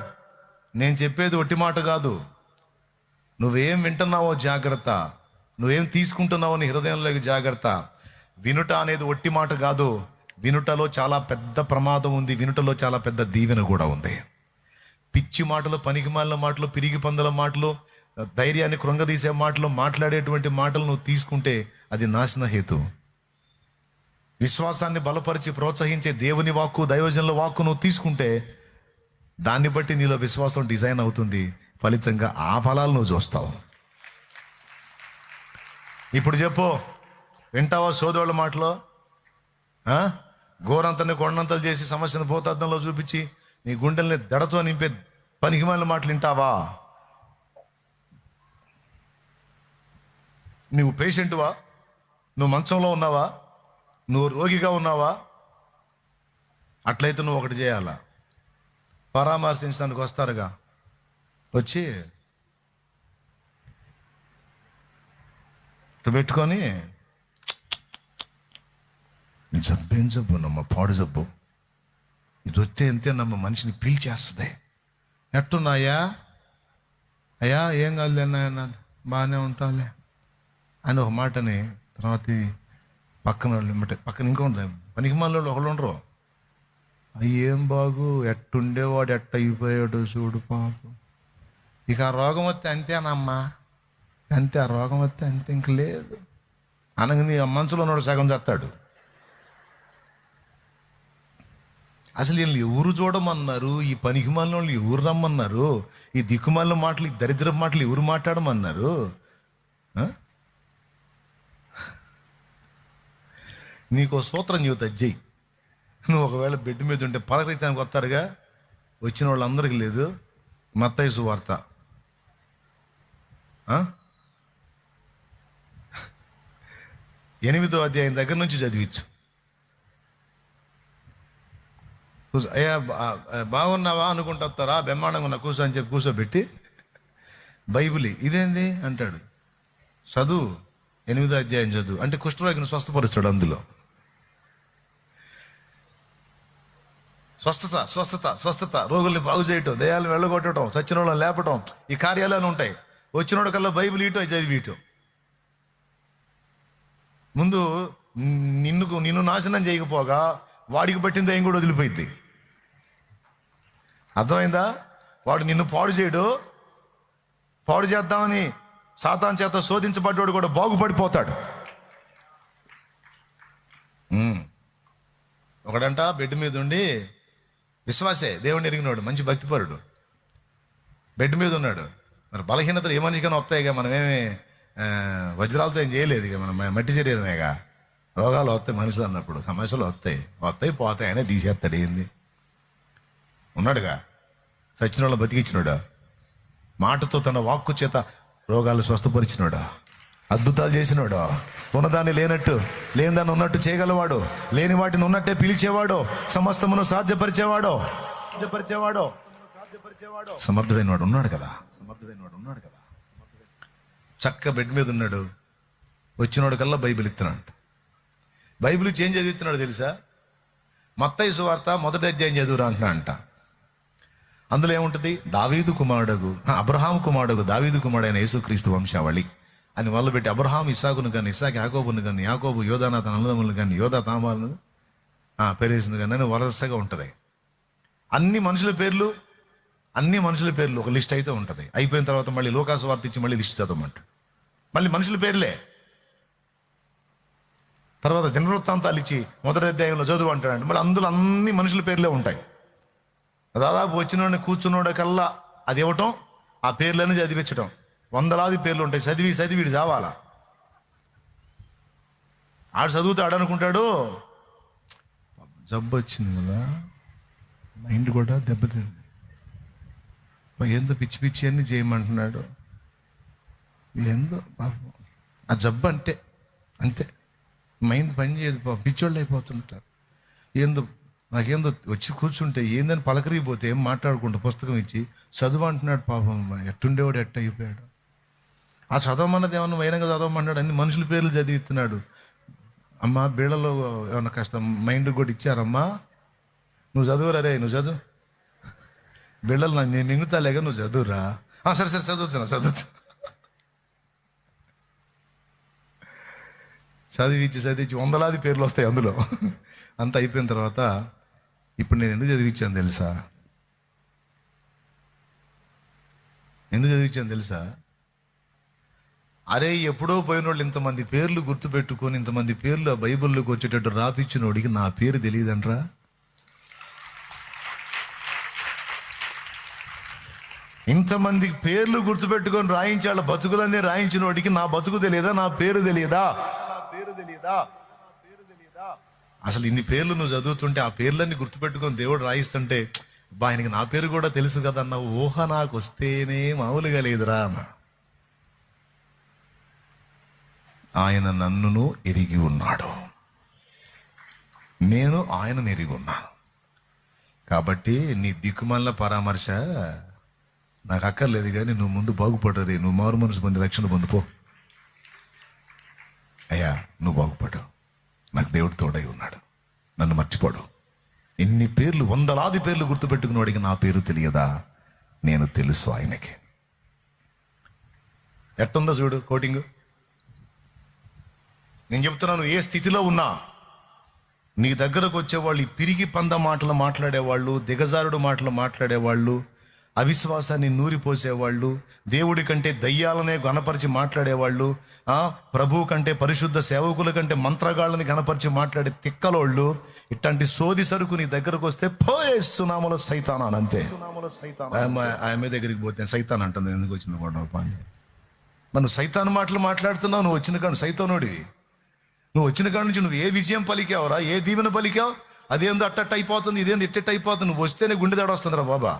నేను చెప్పేది ఒట్టి మాట కాదు. నువ్వేం వింటున్నావో జాగ్రత్త, నువ్వేం తీసుకుంటున్నావో నీ హృదయంలోకి జాగ్రత్త. వినుట అనేది ఒట్టి మాట కాదు. వినుటలో చాలా పెద్ద ప్రమాదం ఉంది, వినుటలో చాలా పెద్ద దీవెన కూడా ఉంది. పిచ్చి మాటలు, పనికిమాలిన మాటలు, పిరిగి పందల మాటలు, ధైర్యాన్ని కృంగదీసే మాటలు, మాట్లాడేటువంటి మాటలు నువ్వు తీసుకుంటే అది నాశన హేతు. విశ్వాసాన్ని బలపరిచి ప్రోత్సహించే దేవుని వాక్కు, దైవజనుల వాక్కు నువ్వు తీసుకుంటే దాన్ని బట్టి నీలో విశ్వాసం డిజైన్ అవుతుంది. ఫలితంగా ఆ ఫలాలు నువ్వు చూస్తావు. ఇప్పుడు చెప్పు, వింటావా సోదరుల మాటలో? గోరంతని కొండంతలు చేసి సమస్యను భూతార్థంలో చూపించి నీ గుండెల్ని దడతో నింపే పనికిమాలిన మాటలు వింటావా? నువ్వు పేషెంట్వా? నువ్వు మంచంలో ఉన్నావా? నువ్వు రోగిగా ఉన్నావా? అట్లయితే నువ్వు ఒకటి చేయాలా, పరామర్శించడానికి వస్తారుగా, వచ్చి పెట్టుకొని నీ జబ్బేం జబ్బు నమ్మ, పాడు జబ్బు, ఇది వస్తే ఎంతే నమ్మ, మనిషిని పీల్చేస్తుంది. ఎట్టున్నాయా? అయ్యా ఏం కాదు అన్నా, బాగానే ఉంటాలే అని ఒక మాటని, తర్వాత పక్కన వాళ్ళు పక్కన ఇంకా ఉంటుంది, పనికి మళ్ళీ ఒకళ్ళు ఉండరు. ఏం బాగు, ఎట్టుండేవాడు ఎట్ట అయిపోయాడు చూడు పాపం, ఇక ఆ రోగం వస్తే అంతేనమ్మా, అంతే, ఆ రోగం వస్తే అంతే, ఇంక లేదు అనగా ఆ మనసులో ఉన్నాడు సగం చేస్తాడు. అసలు వీళ్ళు ఎవరు చూడమన్నారు? ఈ పనికిమాలిన వాళ్ళు ఎవరు రమ్మన్నారు? ఈ దిక్కుమాలిన మాటలు, ఈ దరిద్ర మాటలు ఎవరు మాట్లాడమన్నారు? నీకు సూత్రం చెబుతా, అజ్జయ్. నువ్వు ఒకవేళ బెడ్ మీద ఉంటే పలకరించడానికి వస్తారుగా, వచ్చిన వాళ్ళందరికీ లేదు. మత్తయి సువార్త 8వ అధ్యాయం దగ్గర నుంచి చదివించు. అయ్యా బాగున్నావా అనుకుంటా వస్తారా, బ్రహ్మాండంగా ఉన్నా కూర్చో అని చెప్పి కూర్చోబెట్టి బైబిల్ ఇదేంది అంటాడు. చదువు 8వ అధ్యాయం చదువు అంటే కుష్ఠరోగిని స్వస్థపరుస్తాడు. అందులో స్వస్థత స్వస్థత స్వస్థత, రోగుల్ని బాగు చేయటం, దయాలు వెళ్ళగొట్టడం, చచ్చిన వాళ్ళని లేపటం, ఈ కార్యాలయాలు ఉంటాయి. వచ్చినోడు కల్లా బైబిల్ ఇయటం, చదివియటం. ముందు నిన్ను నాశనం చేయకపోగా వాడికి పట్టిన దయ్యం కూడా వదిలిపోయింది. అర్థమైందా? వాడు నిన్ను పాడు చేయడు, పాడు చేద్దామని సాతాను చేత శోధించబడ్డాడు కూడా బాగుపడిపోతాడు. ఒకడంట బెడ్ మీద ఉండి, విశ్వాసే, దేవుడిని ఎరిగినోడు, మంచి భక్తిపరుడు, బెడ్ మీద ఉన్నాడు. మరి బలహీనతలు ఏ మనిషికైనా వస్తాయిగా, మనమేమి వజ్రాలతో ఏం చేయలేదు, ఇక మనం మట్టి శరీరమేగా. రోగాలు వస్తాయి మనుషులు అన్నప్పుడు, సమస్యలు వస్తాయి పోతాయి, అయినా తీసేస్తాడు. ఏంది ఉన్నాడుగా, చచ్చిన వాళ్ళని బతికిచ్చినాడా, మాటతో తన వాక్కు చేత రోగాలు స్వస్థపరిచినాడా, అద్భుతాలు చేసినాడు. ఉన్నదాన్ని లేనట్టు, లేనిదాన్ని ఉన్నట్టు చేయగలవాడు, లేని వాటిని ఉన్నట్టే పిలిచేవాడు, సమస్తమును సాధ్యపరిచేవాడు. సమర్థుడైన వాడు ఉన్నాడు కదా. చక్క బెడ్ మీద ఉన్నాడు. వచ్చినోడు కల్లా బైబిల్ ఇస్తున్నాడు. బైబిల్ చేంజ్ చదివిస్తున్నాడు తెలుసా? మత్తయి సువార్త 1వ అధ్యాయం చదువురా అంట. అందులో ఏముంటుంది? దావీదు కుమారుడు, అబ్రహాము కుమారుడు, దావీదు కుమారుడైన యేసుక్రీస్తు వంశావళి అని మొదలుపెట్టి, అబ్రహాం ఇస్సాకును కానీ, ఇస్సాకు యాకోబును కానీ, యాకోబు యోధానా తన అన్నదమ్ములను కానీ, యోధా తామారును పెరేసింది కానీ అని వరసగా ఉంటుంది. అన్ని మనుషుల పేర్లు ఒక లిస్ట్ అయితే ఉంటుంది. అయిపోయిన తర్వాత మళ్ళీ లోకాసు వార్త ఇచ్చి మళ్ళీ లిస్ట్ చదవమంట, మళ్ళీ మనుషుల పేర్లే. తర్వాత దినవృత్తాంతాలు ఇచ్చి 1వ అధ్యాయంలో చదువు అంటాడు, మళ్ళీ అందులో అన్ని మనుషుల పేర్లే ఉంటాయి. దాదాపు వచ్చినోడిని కూర్చున్నోడ కల్లా అది ఇవ్వటం, ఆ పేర్లన్నీ చదివించడం. 100లాది పేర్లు ఉంటాయి. చదివి చావాలా. ఆడు చదువుతాడు అనుకుంటాడు, జబ్బు వచ్చింది కదా, మైండ్ కూడా దెబ్బతింది, ఏందో పిచ్చి పిచ్చి అన్ని చేయమంటున్నాడు. ఏందో పాపం ఆ జబ్బు అంటే అంతే, మైండ్ పని చేయదు పాపం, పిచ్చోళ్ళు అయిపోతుంటారు. ఏందో నాకేందో వచ్చి కూర్చుంటే ఏందని పలకరిగిపోతే ఏం మాట్లాడుకుంటూ పుస్తకం ఇచ్చి చదువు అంటున్నాడు. పాపం ఎట్టుండేవాడు ఎట్ట అయిపోయాడు. ఆ చదవమన్నది ఏమన్నా వైరంగా చదవమన్నాడు, అన్ని మనుషుల పేర్లు చదివిస్తున్నాడు. అమ్మ బీళ్ళలో ఏమన్నా కాస్త మైండ్ కూడా ఇచ్చారమ్మా, నువ్వు చదువురా రే, నువ్వు చదువు బిళ్ళలు నేను మింగుతాలేగా, నువ్వు చదువురా. సరే సరే చదువుతున్నా చదివించి వందలాది పేర్లు వస్తాయి అందులో. అంత అయిపోయిన తర్వాత ఇప్పుడు నేను ఎందుకు చదివించాను తెలుసా? అరే ఎప్పుడో పోయినోళ్ళు ఇంతమంది పేర్లు గుర్తుపెట్టుకొని ఇంతమంది పేర్లు ఆ బైబిల్లోకి వచ్చేటట్టు రాపిచ్చినోడికి నా పేరు తెలియదంట్రా. ఇంతమంది పేర్లు గుర్తుపెట్టుకొని రాయించి వాళ్ళ బతుకులన్నీ రాయించినోడికి నా బతుకు తెలియదా, నా పేరు తెలియదా? అసలు ఇన్ని పేర్లు నువ్వు చదువుతుంటే ఆ పేర్లన్నీ గుర్తుపెట్టుకొని దేవుడు రాయిస్తుంటే, ఆయనకి నా పేరు కూడా తెలుసు కదా అన్న ఊహ నాకు వస్తేనే మామూలుగా లేదురా అన్న. ఆయన నన్నును ఎరిగి ఉన్నాడు, నేను ఆయనను ఎరిగి ఉన్నాను. కాబట్టి నీ దిక్కుమాలిన పరామర్శ నాకు అక్కర్లేదు, కానీ నువ్వు ముందు బాగుపడరే, నువ్వు మారు మనసు పొంది రక్షణ పొందుపో. అయ్యా నువ్వు బాగుపడు, నాకు దేవుడు తోడై ఉన్నాడు, నన్ను మర్చిపోడు. ఎన్ని పేర్లు, వందలాది పేర్లు గుర్తుపెట్టుకున్నవాడికి నా పేరు తెలియదా? నేను తెలుసు ఆయనకి. ఎట్టుందో చూడు కోటింగ్. నేను చెప్తున్నాను, ఏ స్థితిలో ఉన్నా నీ దగ్గరకు వచ్చేవాళ్ళు ఈ పిరిగి పంద మాటలు మాట్లాడేవాళ్ళు, దిగజారుడు మాటలు మాట్లాడేవాళ్ళు, అవిశ్వాసాన్ని నూరిపోసేవాళ్ళు, దేవుడి కంటే దయ్యాలనే గణపరిచి మాట్లాడేవాళ్ళు, ప్రభువు కంటే పరిశుద్ధ సేవకుల కంటే మంత్రగాళ్ళని గణపరిచి మాట్లాడే తిక్కలోళ్ళు, ఇట్లాంటి సోది సరుకు నీ దగ్గరకు వస్తే పోయేస్తున్నాములో సైతాన్ అని అంతే. ఆమె దగ్గరికి పోతే సైతాన్ అంటుంది, ఎందుకు వచ్చింది గొడవ పని. మనం సైతాన్ మాటలు మాట్లాడుతున్నావు, నువ్వు వచ్చిన కాడు సైతానుడివి. నువ్వు వచ్చిన కాడి నుంచి నువ్వు ఏ విజయం పలికావురా, ఏ దీవెన పలికావు, అదేందో అట్టట్టు అయిపోతుంది, ఇదేందో ఇట్టట్టు అయిపోతుంది. నువ్వు వస్తేనే గుండె దాడ వస్తుందిరా బాబా.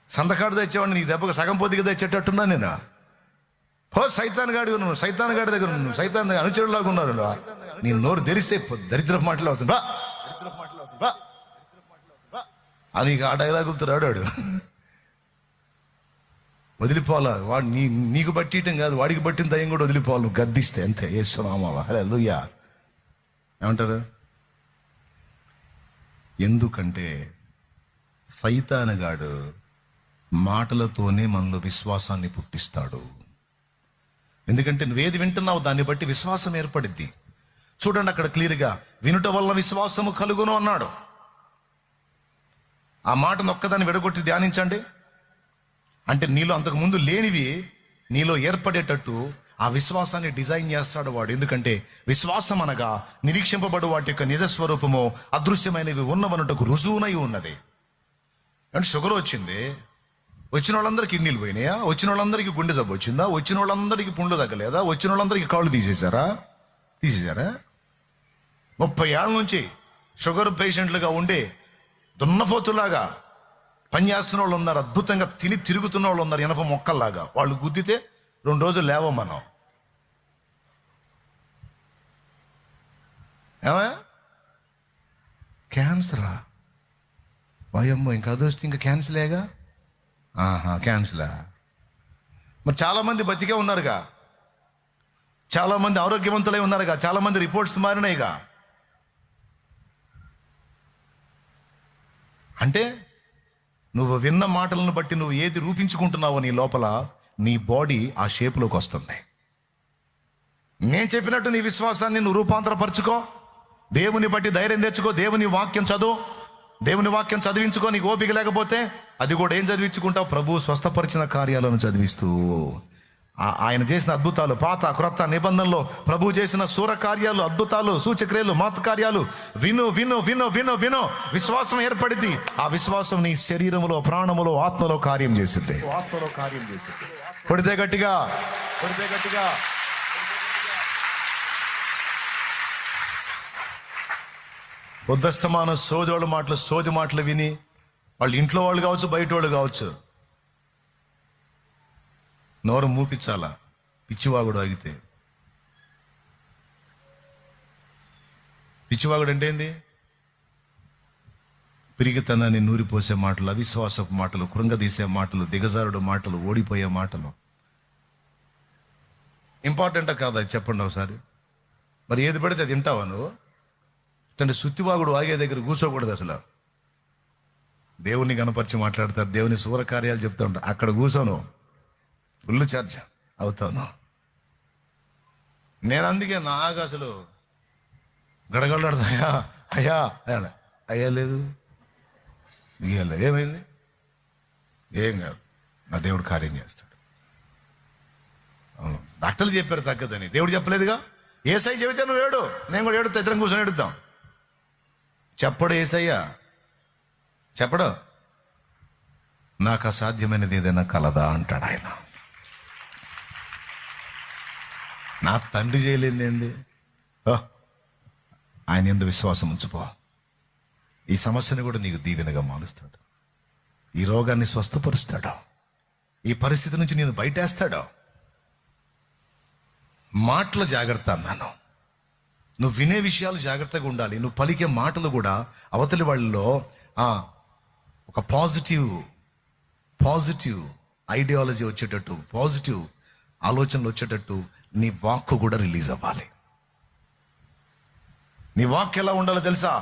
సంతకాడు తెచ్చేవాడిని నీ దెబ్బకు సగం పొద్దుగా తెచ్చేటట్టున్నా నేను. సైతాన్ గాడి ఉన్నాను, సైతాన్ గాడి దగ్గర ఉన్నాను, సైతాన్ అనుచరులాగా ఉన్నారు. నీ నోరు తెరిస్తే దరిద్ర మాటలు వస్తుంది అని ఆ డైలాగులతో రాడాడు. వదిలిపోవాలా వాడు, నీకు పట్టియటం కాదు, వాడికి పట్టిన దయ్యం కూడా వదిలిపోవాలి నువ్వు గద్దిస్తే, అంతే. యేసునామమున హల్లెలూయా. ఏమంటారు? ఎందుకంటే సైతానుగాడు మాటలతోనే మనలో విశ్వాసాన్ని పుట్టిస్తాడు. ఎందుకంటే నువ్వేది వింటున్నావు దాన్ని బట్టి విశ్వాసం ఏర్పడిద్ది. చూడండి అక్కడ క్లియర్గా, వినుట వల్ల విశ్వాసము కలుగును అన్నాడు. ఆ మాటను ఒక్కదాన్ని విడగొట్టి ధ్యానించండి. అంటే నీలో అంతకుముందు లేనివి నీలో ఏర్పడేటట్టు ఆ విశ్వాసాన్ని డిజైన్ చేస్తాడు వాడు. ఎందుకంటే విశ్వాసం అనగా నిరీక్షింపబడు వాటి యొక్క నిజస్వరూపము అదృశ్యమైనవి ఉన్నవనుటకు రుజువునై ఉన్నది. అంటే షుగర్ వచ్చింది, వచ్చిన వాళ్ళందరికీ కిడ్నీలు పోయినాయా? వచ్చిన వాళ్ళందరికీ గుండె జబ్బు వచ్చిందా? వచ్చిన వాళ్ళందరికీ పుండ్లు తగ్గలేదా? వచ్చిన వాళ్ళందరికీ కాళ్ళు తీసేశారా? 30 ఏళ్ళ నుంచి షుగర్ పేషెంట్లుగా ఉండే దున్నపోతులాగా పనిచేస్తున్న వాళ్ళు ఉన్నారు, అద్భుతంగా తిని తిరుగుతున్న వాళ్ళు ఉన్నారు, ఇనప మొక్కల్లాగా. వాళ్ళు గుద్దితే 2 రోజులు లేవం మనం. ఏమయ్యా క్యాన్సరా? భయమ్మో, ఇంకా అది వస్తే ఇంకా క్యాన్సలేగా. క్యాన్సలా? మరి చాలామంది బతికే ఉన్నారుగా, చాలామంది ఆరోగ్యవంతులై ఉన్నారుగా, చాలామంది రిపోర్ట్స్ మారినాయిగా. అంటే నువ్వు విన్న మాటలను బట్టి నువ్వు ఏది రూపించుకుంటున్నావో నీ లోపల, నీ బాడీ ఆ షేప్లోకి వస్తుంది. నేను చెప్పినట్టు నీ విశ్వాసాన్ని నువ్వు రూపాంతరపరచుకో, దేవుని బట్టి ధైర్యం తెచ్చుకో, దేవుని వాక్యం చదువు, దేవుని వాక్యం చదివించుకో. నీకు ఓపిక లేకపోతే అది కూడా ఏం చదివించుకుంటావు? ప్రభు స్వస్థపరిచిన కార్యాలను చదివిస్తూ, ఆయన చేసిన అద్భుతాలు, పాత క్రొత్త నిబంధనలో ప్రభు చేసిన సూర కార్యాలు, అద్భుతాలు, సూచక్రియలు, మాత కార్యాలు విను విను విను విను విను. విశ్వాసం ఏర్పడింది. ఆ విశ్వాసం నీ శరీరములో, ప్రాణములో, ఆత్మలో కార్యం చేసింది. కొడితే గట్టిగా, కొడితే గట్టిగా. ఉద్దస్తమాన సోదోళ్ళ మాటలు, సోది మాటలు విని, వాళ్ళు ఇంట్లో వాళ్ళు కావచ్చు, బయట వాళ్ళు కావచ్చు, నోరు మూపించాలా పిచ్చివాగుడు ఆగితే. పిచ్చివాగుడు అంటే ఏంది? పిరిగితనాన్ని నూరిపోసే మాటలు, అవిశ్వాసపు మాటలు, కృంగదీసే మాటలు, దిగజారుడు మాటలు, ఓడిపోయే మాటలు. ఇంపార్టెంటా కాదా చెప్పండి ఒకసారి. మరి ఏది పడితే అది వింటావా నువ్వు? అంటే సుత్తివాగుడు ఆగే దగ్గర కూర్చోకూడదు అసలు. దేవుని కనపరిచి మాట్లాడతారు, దేవుని సూరకార్యాలు చెప్తూ ఉంటారు. అక్కడ కూర్చోను, ఫుల్ ఛార్జ్ అవుతాను నేను. అందుకే నాకు అసలు గడగడలాడతా, అయ్యా అయ్యా అయ్యా అయ్యా లేదు, లేదు. ఏమైంది? ఏం కాదు, నా దేవుడు కార్యం చేస్తాడు. అవును, డాక్టర్లు చెప్పారు తగ్గదని, దేవుడు చెప్పలేదుగా. ఏసై చెబితే నువ్వు ఏడు, నేను కూడా ఏడుతా, ఇద్దరం కూర్చొని ఏడుద్దాం. చెప్పడు ఏసయ్యా, చెప్పడు. నాకు అసాధ్యమైనది ఏదైనా కలదా అంటాడు ఆయన. నా తండ్రి చేయలేంది ఏంది? ఆయన ఎందు విశ్వాసం ఉంచుకో. ఈ సమస్యను కూడా నీకు దీవెనగా మారుస్తాడు. ఈ రోగాన్ని స్వస్థపరుస్తాడు. ఈ పరిస్థితి నుంచి నేను బయటేస్తాడు. మాటల జాగ్రత్త అన్నాను. నువ్వు వినే విషయాలు జాగ్రత్తగా ఉండాలి. నువ్వు పలికే మాటలు కూడా అవతలి వాళ్ళలో ఒక పాజిటివ్ ఐడియాలజీ వచ్చేటట్టు, పాజిటివ్ ఆలోచనలు వచ్చేటట్టు నీ వాక్కు కూడా రిలీజ్ అవ్వాలి. నీ వాక్ ఎలా ఉండాలో తెలుసా?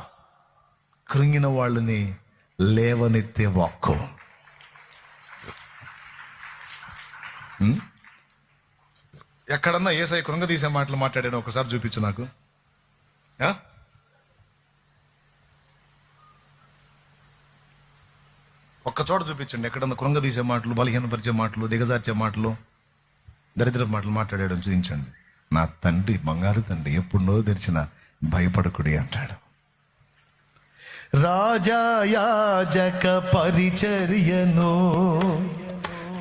కృంగిన వాళ్ళని లేవనెత్తే వాక్కు. ఎక్కడన్నా ఏసై కృంగదీసే మాటలు మాట్లాడాను ఒకసారి చూపించు నాకు. ఒక్క చోట చూపించండి ఎక్కడన్నా కృంగదీసే మాటలు, బలహీనపరిచే మాటలు, దిగజార్చే మాటలు, దరిద్ర మాటలు మాట్లాడాడని చూపించండి. నా తండ్రి, బంగారు తండ్రి, ఎప్పుడో తెరిచిన భయపడకుడి అంటాడు. రాజాయాజక పరిచర్యను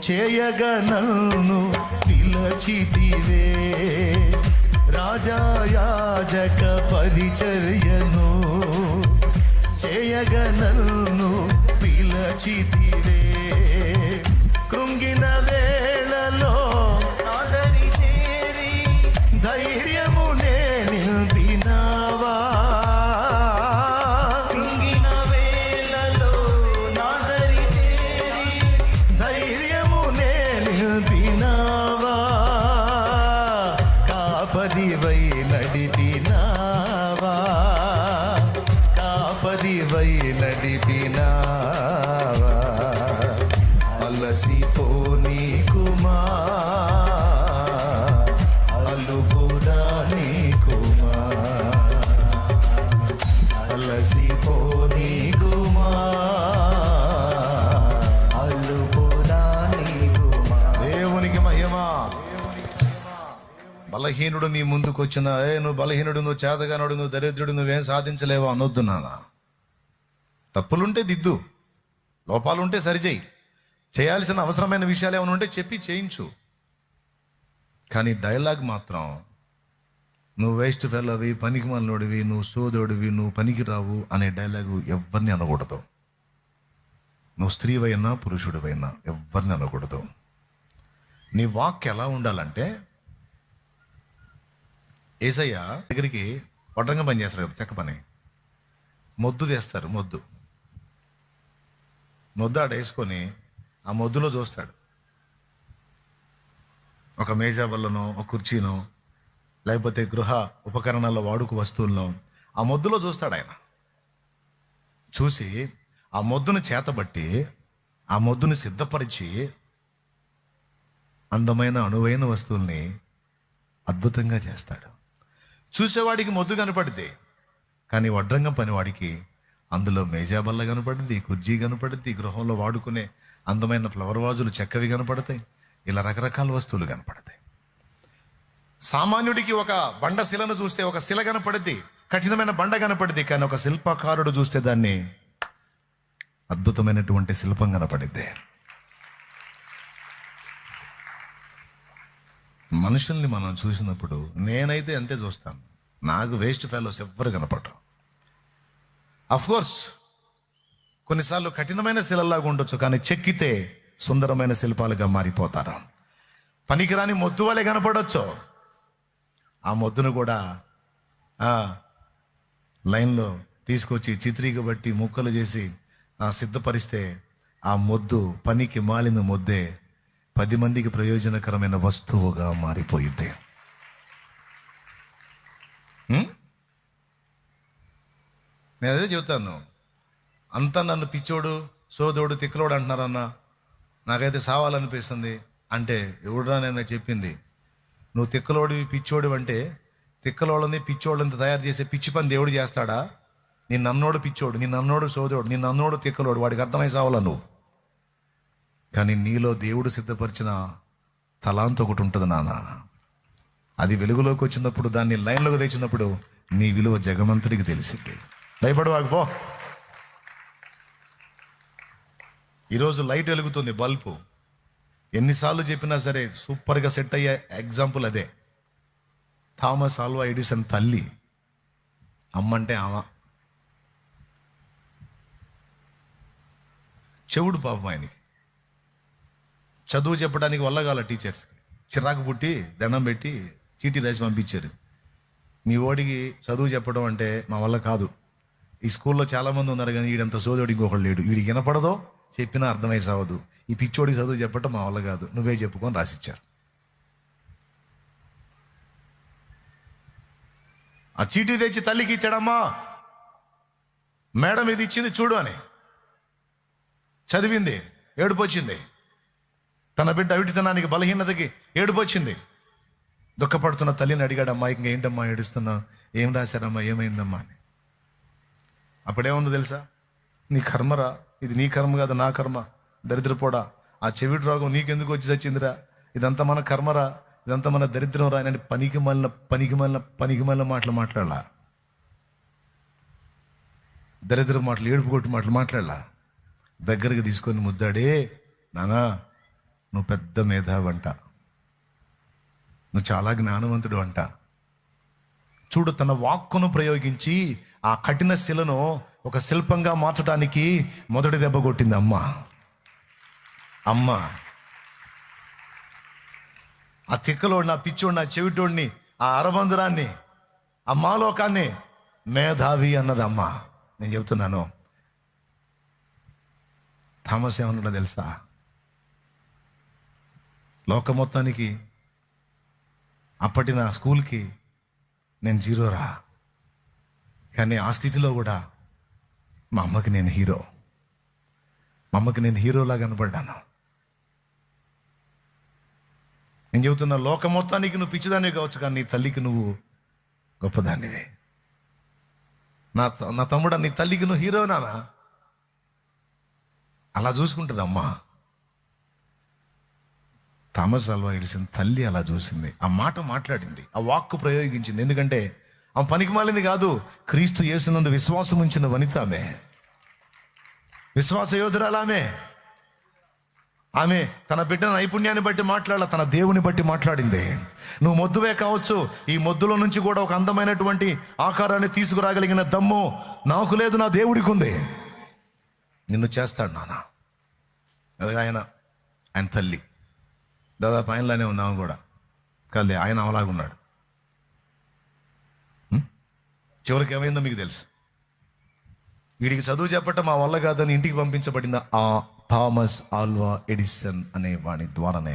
చేయగా నన్ను పిలచితివే. రాజాయాజక పరిచర్యను చేయగా నన్ను పిలచితివే. కృంగిన వేళలో ఆదరి చేరి ధైర్యము నింపినావా. కృంగిన వేళలో నాదరి చేరి ధైర్యము నింపినావా. కాపరివై నడిపినావా, కాపరివై నడిపినావా. అలసిపోని కుమా, అలుపురా నీ కుమా. అలసిపోని కుమా, అలుపురా నీ కుమా. దేవునికి మహిమ. బలహీనుడు నీ ముందుకు వచ్చిన, నువ్వు బలహీనుడు, నువ్వు చేతగానుడు, నువ్వు దరిద్రుడు, నువ్వేం సాధించలేవా అనొద్దు నాన్న. తప్పులుంటే దిద్దు, లోపాలుంటే సరిచేయి, చేయాల్సిన అవసరమైన విషయాలు ఏమైనా ఉంటే చెప్పి చేయించు. కానీ డైలాగ్ మాత్రం నువ్వు వేస్ట్ ఫెలోవి, పనికి మళ్ళోడివి, నువ్వు సోదోడివి, నువ్వు పనికి రావు అనే డైలాగు ఎవరిని అనకూడదు. నువ్వు స్త్రీవైనా పురుషుడివైనా ఎవరిని అనకూడదు. నీ వాక్ ఎలా ఉండాలంటే, ఏసయ్య దగ్గరికి వడ్రంగా పని చేస్తారు కదా, చెక్క పని, మొద్దు చేస్తారు. మొద్దు ఆడ వేసుకొని ఆ మొద్దులో చూస్తాడు. ఒక మేజా బల్లనో, ఒక కుర్చీనో, లేకపోతే గృహ ఉపకరణాల వాడుక వస్తువులను ఆ మొద్దులో చూస్తాడు ఆయన. చూసి ఆ మొద్దును చేతబట్టి, ఆ మొద్దుని సిద్ధపరిచి అందమైన అణువైన వస్తువుల్ని అద్భుతంగా చేస్తాడు. చూసేవాడికి మొద్దు కనపడుద్ది, కానీ వడ్రంగం పనివాడికి అందులో మేజాబల్ల కనపడుద్ది, కుర్జీ కనపడుద్ది, గృహంలో వాడుకునే అందమైన ఫ్లవర్ వాజులు చెక్కవి కనపడతాయి, ఇలా రకరకాల వస్తువులు కనపడతాయి. సామాన్యుడికి ఒక బండ శిలను చూస్తే ఒక శిల కనపడుద్ది, కఠినమైన బండ కనపడుద్ది. కానీ ఒక శిల్పకారుడు చూస్తే దాన్ని అద్భుతమైనటువంటి శిల్పం కనపడిద్ది. మనుషుల్ని మనం చూసినప్పుడు, నేనైతే అంతే చూస్తాను, నాకు వేస్ట్ ఫెలోస్ ఎవ్వరు కనపడరు. అఫ్కోర్స్ కొన్నిసార్లు కఠినమైన శిలలాగా ఉండొచ్చు, కానీ చెక్కితే సుందరమైన శిల్పాలుగా మారిపోతారు. పనికిరాని మొద్దు వలె కనపడవచ్చు. ఆ మొద్దును కూడా లైన్లో తీసుకొచ్చి చిత్రీకబట్టి ముక్కలు చేసి సిద్ధపరిస్తే ఆ మొద్దు, పనికి మాలిన మొద్దే 10 మందికి ప్రయోజనకరమైన వస్తువుగా మారిపోయింది. నేను అదే చెబుతాను. అంతా నన్ను పిచ్చోడు, సోదోడు, తిక్కలోడు అంటున్నారన్న. నాకైతే సావాలనిపిస్తుంది. అంటే ఎవడురా నేను చెప్పింది? నువ్వు తిక్కలోడివి, పిచ్చోడు అంటే తిక్కలోళ్ళని పిచ్చోళ్ళని తయారు చేసే పిచ్చి పని దేవుడు చేస్తాడా? నిన్నన్నోడు పిచ్చోడు, నిన్నన్నోడు సోదోడు, నిన్నన్నోడు తిక్కలోడు, వాడికి అర్థమై సావాల నువ్వు. కానీ నీలో దేవుడు సిద్ధపరిచిన తలాంత ఒకటి ఉంటుంది నాన్న. అది వెలుగులోకి వచ్చినప్పుడు, దాన్ని లైన్లోకి తెచ్చినప్పుడు నీ విలువ జగమంతుడికి తెలిసింది. భయపడవాకపో. ఈరోజు లైట్ వెలుగుతుంది, బల్బు. ఎన్నిసార్లు చెప్పినా సరే సూపర్గా సెట్ అయ్యే ఎగ్జాంపుల్ అదే. థామస్ ఆల్వా ఎడిసన్ తల్లి, అమ్మంటే ఆమె. చెవుడు పాపం ఆయనకి. చదువు చెప్పడానికి వల్లగాల టీచర్స్కి చిరాకు పుట్టి దండం పెట్టి చీటీ రాసి పంపించారు. మీ ఓడికి చదువు చెప్పడం అంటే మా వల్ల కాదు. ఈ స్కూల్లో చాలామంది ఉన్నారు కానీ వీడంత సోదోడు ఇంకొకడు లేడు. వీడికి వినపడదో, చెప్పినా అర్థమై సావదు. ఈ పిచ్చోడికి చదువు చెప్పటం మా వల్ల కాదు, నువ్వే చెప్పుకొని రాసిచ్చారు. ఆ చీటీ తెచ్చి తల్లికి ఇచ్చాడమ్మా, మేడం ఇది ఇచ్చింది చూడు అని. చదివింది, ఏడుపు వచ్చింది. తన బిడ్డ అవిటితనానికి, బలహీనతకి ఏడుపు వచ్చింది. దుఃఖపడుతున్న తల్లిని అడిగాడమ్మా, ఇంక ఏంటమ్మా ఏడుస్తున్నా? ఏం రాశారమ్మా, ఏమైందమ్మా అని. అప్పుడేముందో తెలుసా? నీ కర్మరా, ఇది నీ కర్మ కాదు నా కర్మ, దరిద్రపోడా. ఆ చెవిటి రోగం నీకెందుకు వచ్చి చచ్చిందిరా? ఇదంతా మన కర్మరా, ఇదంతా మన దరిద్రం రా అని పనికి మళ్ళీ మాటలు మాట్లాడాల. దరిద్ర మాటలు, ఏడుపు కొట్టి మాటలు మాట్లాడాల. దగ్గరికి తీసుకొని ముద్దాడే, నానా నువ్వు పెద్ద మేధావంట, నువ్వు చాలా జ్ఞానవంతుడు అంట. చూడు, తన వాక్కును ప్రయోగించి ఆ కఠిన శిలను ఒక శిల్పంగా మార్చడానికి మొదటి దెబ్బ కొట్టింది అమ్మ. ఆ తిక్కలోడిని, ఆ పిచ్చోడిని, ఆ చెవిటోడిని, ఆ అరబంధురాన్ని, ఆ మాలోకాన్ని మేధావి అన్నది అమ్మ. నేను చెప్తున్నాను, థామస్ ఏమన్నా తెలుసా? లోక మొత్తానికి అప్పటి నా స్కూల్కి నేను జీరోరా, కానీ ఆ స్థితిలో కూడా మా అమ్మకి నేను హీరో. మా అమ్మకి నేను హీరోలా కనబడ్డాను. నేను చెబుతున్నా, లోక మొత్తానికి నువ్వు పిచ్చిదానివి కావచ్చు, కానీ నీ తల్లికి నువ్వు గొప్పదానివే. నా తమ్ముడు, నీ తల్లికి నువ్వు హీరోనానా? అలా చూసుకుంటుంది అమ్మ. థామస్ ఆల్వా ఎడిసన్ తల్లి అలా చూసింది. ఆ మాట మాట్లాడింది, ఆ వాక్కు ప్రయోగించింది. ఎందుకంటే ఆమె పనికి మాలింది కాదు, క్రీస్తు యేసునందు విశ్వాసం ఉంచిన వనిత ఆమె. విశ్వాస యోధురాలు ఆమె తన బిడ్డ నైపుణ్యాన్ని బట్టి మాట్లాడాల, తన దేవుని బట్టి మాట్లాడింది. నువ్వు మొద్దువే కావచ్చు, ఈ మొద్దులో నుంచి కూడా ఒక అందమైనటువంటి ఆకారాన్ని తీసుకురాగలిగిన దమ్ము నాకు లేదు, నా దేవుడికి ఉంది. నిన్ను చేస్తాడు నాన్న. అది ఆయన తల్లి. దాదాపు ఆయనలానే ఉంది ఆమె కూడా, కాదు ఆయన అవలాగున్నాడు. చివరికి ఏమైందో మీకు తెలుసు. వీడికి చదువు చెప్పటం మా వల్ల కాదని ఇంటికి పంపించబడిన ఆ థామస్ ఆల్వా ఎడిసన్ అనే వాడి ద్వారానే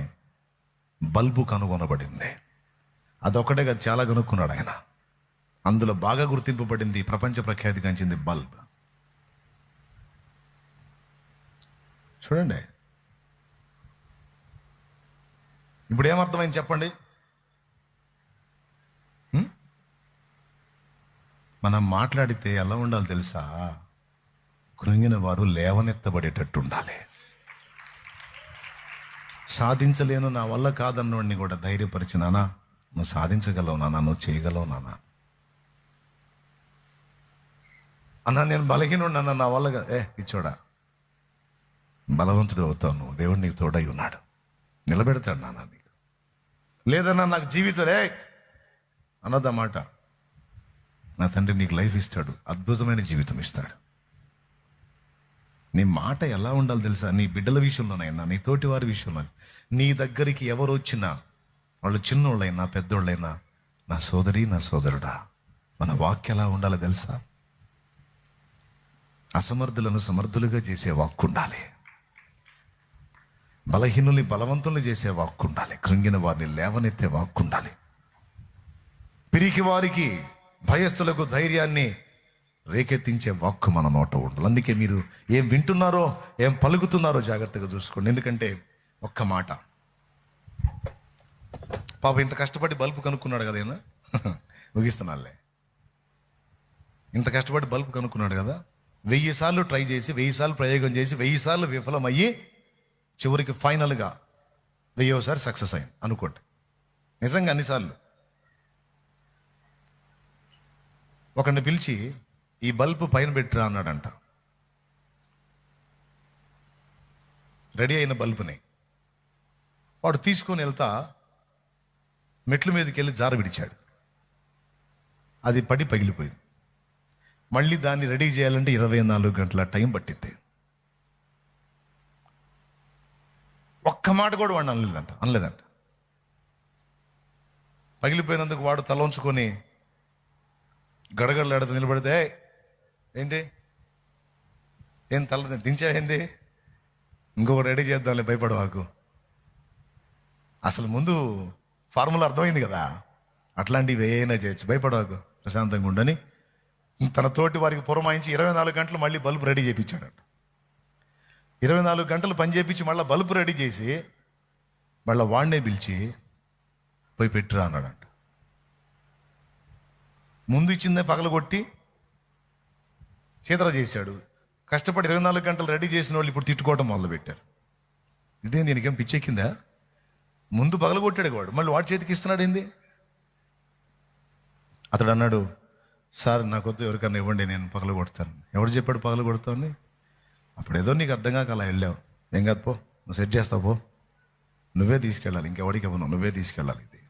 బల్బు కనుగొనబడింది. అదొక్కటే కాదు, చాలా కనుక్కున్నాడు ఆయన. అందులో బాగా గుర్తింపబడింది, ప్రపంచ ప్రఖ్యాతి గంచింది బల్బ్. చూడండి, ఇప్పుడు ఏమర్థమైంది చెప్పండి? మనం మాట్లాడితే ఎలా ఉండాలి తెలుసా? కృంగిన వారు లేవనెత్తబడేటట్టు ఉండాలి. సాధించలేను, నా వల్ల కాదన్నోడిని కూడా ధైర్యపరిచి, నానా నువ్వు సాధించగలవు నానా, నువ్వు చేయగలవు నానా. అన్నా నేను బలహీనుడు నాన్న, నా వల్ల ఇచ్చోడా, బలవంతుడు అవుతావు నువ్వు, దేవుడు నీకు తోడై ఉన్నాడు, నిలబెడతాడు నాన్న నీకు. లేదన్నా నాకు జీవితం అన్నదన్నమాట. నా తండ్రి నీకు లైఫ్ ఇస్తాడు, అద్భుతమైన జీవితం ఇస్తాడు. నీ మాట ఎలా ఉండాలి తెలుసా? నీ బిడ్డల విషయంలోనైనా, నీ తోటి వారి విషయంలో, నీ దగ్గరికి ఎవరు వచ్చినా, వాళ్ళు చిన్నోళ్ళైనా పెద్దోళ్ళైనా, నా సోదరి నా సోదరుడా, మన వాక్య ఎలా ఉండాలో తెలుసా? అసమర్థులను సమర్థులుగా చేసే వాక్కు ఉండాలి. బలహీనుల్ని బలవంతుల్ని చేసే వాక్కు ఉండాలి. కృంగిన వారిని లేవనెత్తే వాక్కు ఉండాలి. పిరికి వారికి, భయస్థులకు ధైర్యాన్ని రేకెత్తించే వాక్కు మన నోట ఉండాలి. అందుకే మీరు ఏం వింటున్నారో, ఏం పలుకుతున్నారో జాగ్రత్తగా చూసుకోండి. ఎందుకంటే ఒక్క మాట, పాప ఇంత కష్టపడి బల్బు కనుక్కున్నాడు కదా, ఈయన ముగిస్తున్నానులే. ఇంత కష్టపడి బల్బు కనుక్కున్నాడు కదా, 1000 సార్లు ట్రై చేసి, 1000 సార్లు ప్రయోగం చేసి, 1000 సార్లు విఫలమయ్యి, చివరికి ఫైనల్గా 1000సారి సక్సెస్ అయింది అనుకోండి. నిజంగా అన్నిసార్లు ఒకరిని పిలిచి ఈ బల్బు పైన పెట్టిరా అన్నాడంట. రెడీ అయిన బల్బుని వాడు తీసుకొని వెళ్తా మెట్ల మీదకి వెళ్ళి జార విడిచాడు. అది పడి పగిలిపోయింది. మళ్ళీ దాన్ని రెడీ చేయాలంటే 24 గంటల టైం పట్టింది. ఒక్క మాట కూడా వాడు అనలేదంట. పగిలిపోయినందుకు వాడు తల ఉంచుకొని గడగడలాడుతూ నిలబడితే, ఏంటి ఏం తల దించావేంది, ఇంకొకటి రెడీ చేద్దాంలే, భయపడవాకు. అసలు ముందు ఫార్ములా అర్థమైంది కదా, అట్లాంటివి ఏమైనా చేయొచ్చు, భయపడవాకు, ప్రశాంతంగా ఉండని తన తోటి వారికి పురమాయించి 24 గంటలు మళ్ళీ బల్బు రెడీ చేయించాడట. 24 గంటలు పని చేయించి మళ్ళీ బల్బు రెడీ చేసి మళ్ళీ వాడినే పిలిచి పోయి పెట్టిరా అన్నాడంట. ముందు ఇచ్చిందే పగలగొట్టి చేతర చేశాడు. కష్టపడి 24 గంటలు రెడీ చేసిన వాళ్ళు ఇప్పుడు తిట్టుకోవడం మొదలుపెట్టారు. ఇదేం దీనికేం పిచ్చెక్కిందా? ముందు పగలగొట్టాడు వాడు, మళ్ళీ వాడి చేతికి ఇస్తున్నాడు ఏంది? అతడు అన్నాడు, సార్ నాకొద్దు, ఎవరికన్నా ఇవ్వండి, నేను పగలగొడతాను. ఎవడు చెప్పాడు పగలగొడతావు? అప్పుడు ఏదో నీకు అర్థం కాక అలా వెళ్ళావు. ఏం కాదు పో, నువ్వు సెట్ చేస్తావు పో, నువ్వే తీసుకెళ్ళాలి, ఇంకెవడికి ఇవ్వను, నువ్వే తీసుకెళ్ళాలి ఇది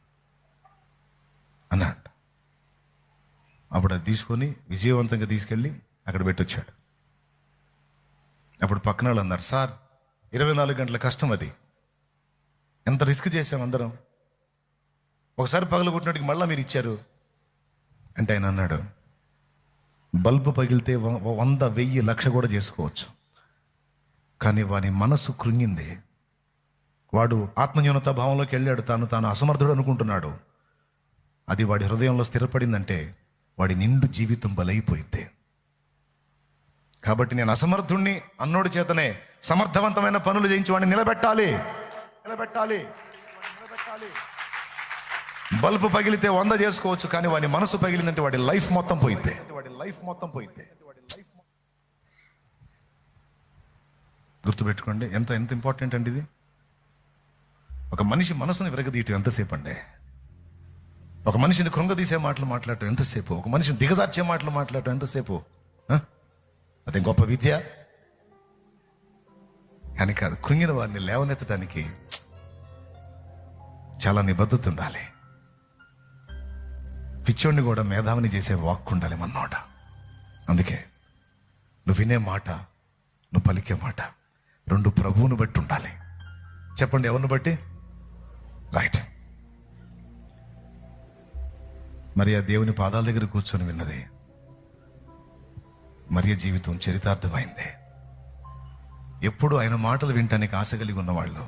అన్నాడు. అప్పుడు అది తీసుకొని విజయవంతంగా తీసుకెళ్ళి అక్కడ పెట్టొచ్చాడు. అప్పుడు పక్కన వాళ్ళు అన్నారు, సార్ 24 గంటల కష్టం, అది ఎంత రిస్క్ చేసాం అందరం, ఒకసారి పగలగొట్టినట్టుకి మళ్ళీ మీరు ఇచ్చారు అంటే ఆయన అన్నాడు, బల్బు పగిలితే 100, 1000, 1,00,000 కూడా చేసుకోవచ్చు, కానీ వాని మనసు కృంగింది. వాడు ఆత్మన్యూనత భావంలోకి వెళ్ళాడు, తాను అసమర్థుడు అనుకుంటున్నాడు. అది వాడి హృదయంలో స్థిరపడిందంటే వాడి నిండు జీవితం బలైపోయింది. కాబట్టి నేను అసమర్థుణ్ణి అన్నోడి చేతనే సమర్థవంతమైన పనులు చేయించి వాడిని నిలబెట్టాలి. బల్బు పగిలితే 100 చేసుకోవచ్చు, కానీ వాడి మనసు పగిలిందంటే వాడి లైఫ్ మొత్తం పోయిద్ది. గుర్తుపెట్టుకోండి, ఎంత ఇంపార్టెంట్ అండి ఇది. ఒక మనిషి మనసుని విరగదీయటం ఎంతసేపు అండి? ఒక మనిషిని కృంగదీసే మాటలు మాట్లాడటం ఎంతసేపు? ఒక మనిషిని దిగజార్చే మాటలు మాట్లాడటం ఎంతసేపు? అదే గొప్ప విద్య కానీ కాదు. కృంగిన వారిని లేవనెత్తడానికి చాలా నిబద్ధత ఉండాలి. పిచ్చోడిని కూడా మేధావిని చేసే వాక్కు ఉండాలి మన నోట. అందుకే నువ్వు వినే మాట, నువ్వు పలికే మాట 2 ప్రభువును బట్టి ఉండాలి. చెప్పండి, ఎవరిని బట్టి? రైట్. మరి ఆ దేవుని పాదాల దగ్గర కూర్చొని విన్నది మరియ జీవితం చరితార్థమైంది. ఎప్పుడు ఆయన మాటలు వినటానికి ఆశ కలిగి ఉన్నవాళ్ళు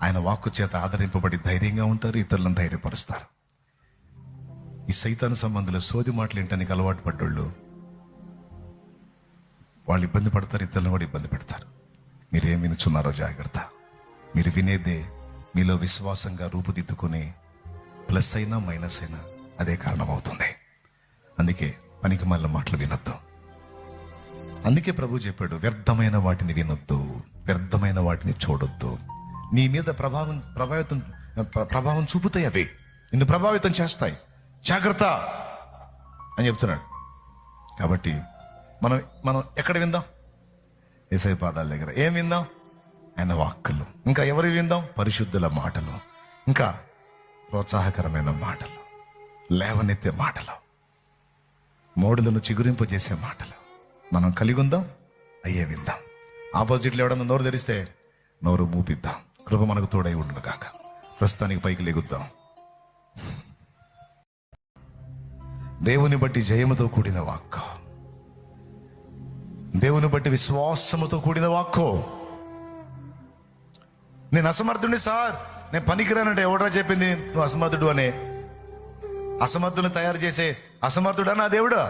ఆయన వాక్కు చేత ఆదరింపబడి ధైర్యంగా ఉంటారు, ఇతరులను ధైర్యపరుస్తారు. ఈ సైతాను సంబంధుల సోది మాటలు వినటానికి అలవాటు పడ్డోళ్ళు వాళ్ళు ఇబ్బంది పడతారు, ఇతరులను కూడా ఇబ్బంది పెడతారు. మీరేం వినుచున్నారో జాగ్రత్త. మీరు వినేదే మీలో విశ్వాసంగా రూపుదిద్దుకుని ప్లస్ అయినా మైనస్ అయినా అదే కారణమవుతుంది. అందుకే పనికి మళ్ళీ మాటలు వినొద్దు. అందుకే ప్రభు చెప్పాడు, వ్యర్థమైన వాటిని వినొద్దు, వ్యర్థమైన వాటిని చూడొద్దు. నీ మీద ప్రభావం చూపుతాయి, అవి నిన్ను ప్రభావితం చేస్తాయి, జాగ్రత్త అని చెప్తున్నాడు. కాబట్టి మనం ఎక్కడ విందాం? యేసయ్య పాదాల దగ్గర. ఏం విందాం? ఆయన వాక్కులు. ఇంకా ఎవరి విందాం? పరిశుద్ధుల మాటలు, ఇంకా ప్రోత్సాహకరమైన మాటలు, లేవనెత్తే మాటలు, మోడులను చిగురింపజేసే మాటలు మనం కలిగి ఉందాం, అయ్యే విందాం. ఆపోజిట్లో ఎవడన్నా నోరు తెరిస్తే నోరు మూపిద్దాం. కృప మనకు తోడై ఉండును కాక. ప్రస్తుతానికి పైకి లెగుద్దాం. దేవుని బట్టి జయముతో కూడిన వాక్కు, దేవుని బట్టి విశ్వాసముతో కూడిన వాక్కు. నేను అసమర్థుడిని సార్, నేను పనికిరానంటే ఎవడరా చెప్పింది నువ్వు అసమర్థుడు అనే? అసమర్థుని తయారు చేసే అసమర్థుడా నా దేవుడు?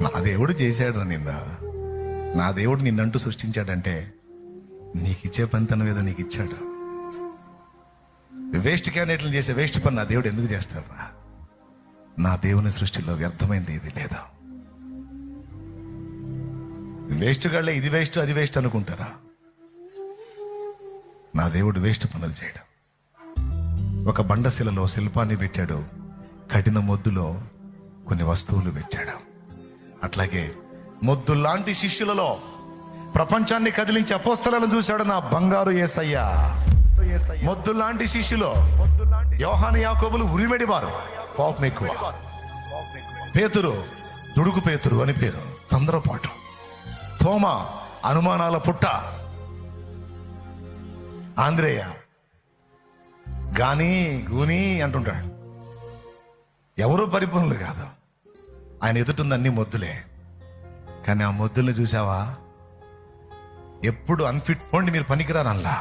నా దేవుడు చేశాడు నిన్న. నా దేవుడు నిన్నంటూ సృష్టించాడంటే నీకు ఇచ్చే పని తన మీద నీకు ఇచ్చాడు. వేస్ట్ క్యాండిడేట్లు చేసే వేస్ట్ పని నా దేవుడు ఎందుకు చేస్తాడు? నా దేవుని సృష్టిలో వ్యర్థమైంది ఇది లేదా? వేస్ట్ గాళ్ళే ఇది వేస్ట్ అది వేస్ట్ అనుకుంటారా? నా దేవుడు వేస్ట్ పనులు చేయడం. ఒక బండశిలలో శిల్పాన్ని పెట్టాడు, కఠిన మొద్దులో కొన్ని వస్తువులు పెట్టాడు. అట్లాగే మొద్దులాంటి శిష్యులలో ప్రపంచాన్ని కదిలించి అపోస్తలను చూశాడు నా బంగారు యేసయ్య. మొద్దులాంటి శిష్యులు యోహాను యాకోబులు ఉరిమెడివారు, కోపం ఎక్కువ. పేతురు దుడుకు పేతురు అని పేరు, తొందరపాటు. తోమ అనుమానాల పుట్ట. ఆంద్రేయ గాని గూని అంటుంటాడు. ఎవరూ పరిపూర్ణులు కాదు. ఆయన ఎదుటుంది అన్ని మొద్దులే. కానీ ఆ మొద్దుల్ని చూసావా? ఎప్పుడు అన్ఫిట్ పోండి మీరు పనికిరానల్లా.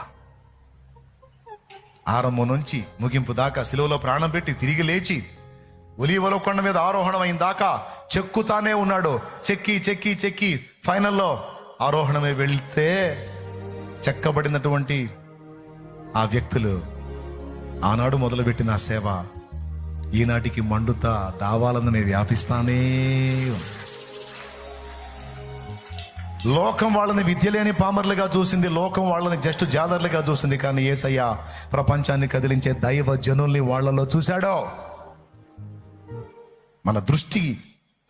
ఆరంభం నుంచి ముగింపు దాకా సిలువలో ప్రాణం పెట్టి తిరిగి లేచి ఒలీవల కొండ మీద ఆరోహణం అయిన దాకా చెక్కుతానే ఉన్నాడు. చెక్కి చెక్కి చెక్కి ఫైనల్లో ఆరోహణమే వెళ్తే చెక్కబడినటువంటి ఆ వ్యక్తులు ఆనాడు మొదలుపెట్టిన ఆ సేవ ఈనాటికి మండుతా దావాలందనే వ్యాపిస్తానే ఉంది. లోకం వాళ్ళని విద్య లేని పామర్లుగా చూసింది, లోకం వాళ్ళని జస్ట్ జాలర్లుగా చూసింది. కానీ యేసయ్య ప్రపంచాన్ని కదిలించే దైవ జనుల్ని వాళ్ళలో చూశాడో. మన దృష్టి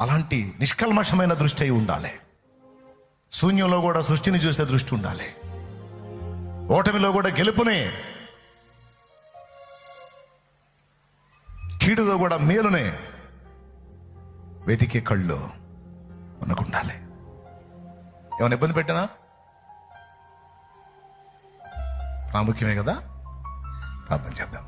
అలాంటి నిష్కల్మషమైన దృష్టి అయి ఉండాలి. శూన్యంలో కూడా సృష్టిని చూసే దృష్టి ఉండాలి. ఓటమిలో కూడా గెలుపునే, కీడులో కూడా మేలునే వెతికే కళ్ళు మనకుండాలి. ఏమైనా ఇబ్బంది పెట్టానా? ప్రాముఖ్యమే కదా. ప్రార్థన చేద్దాం.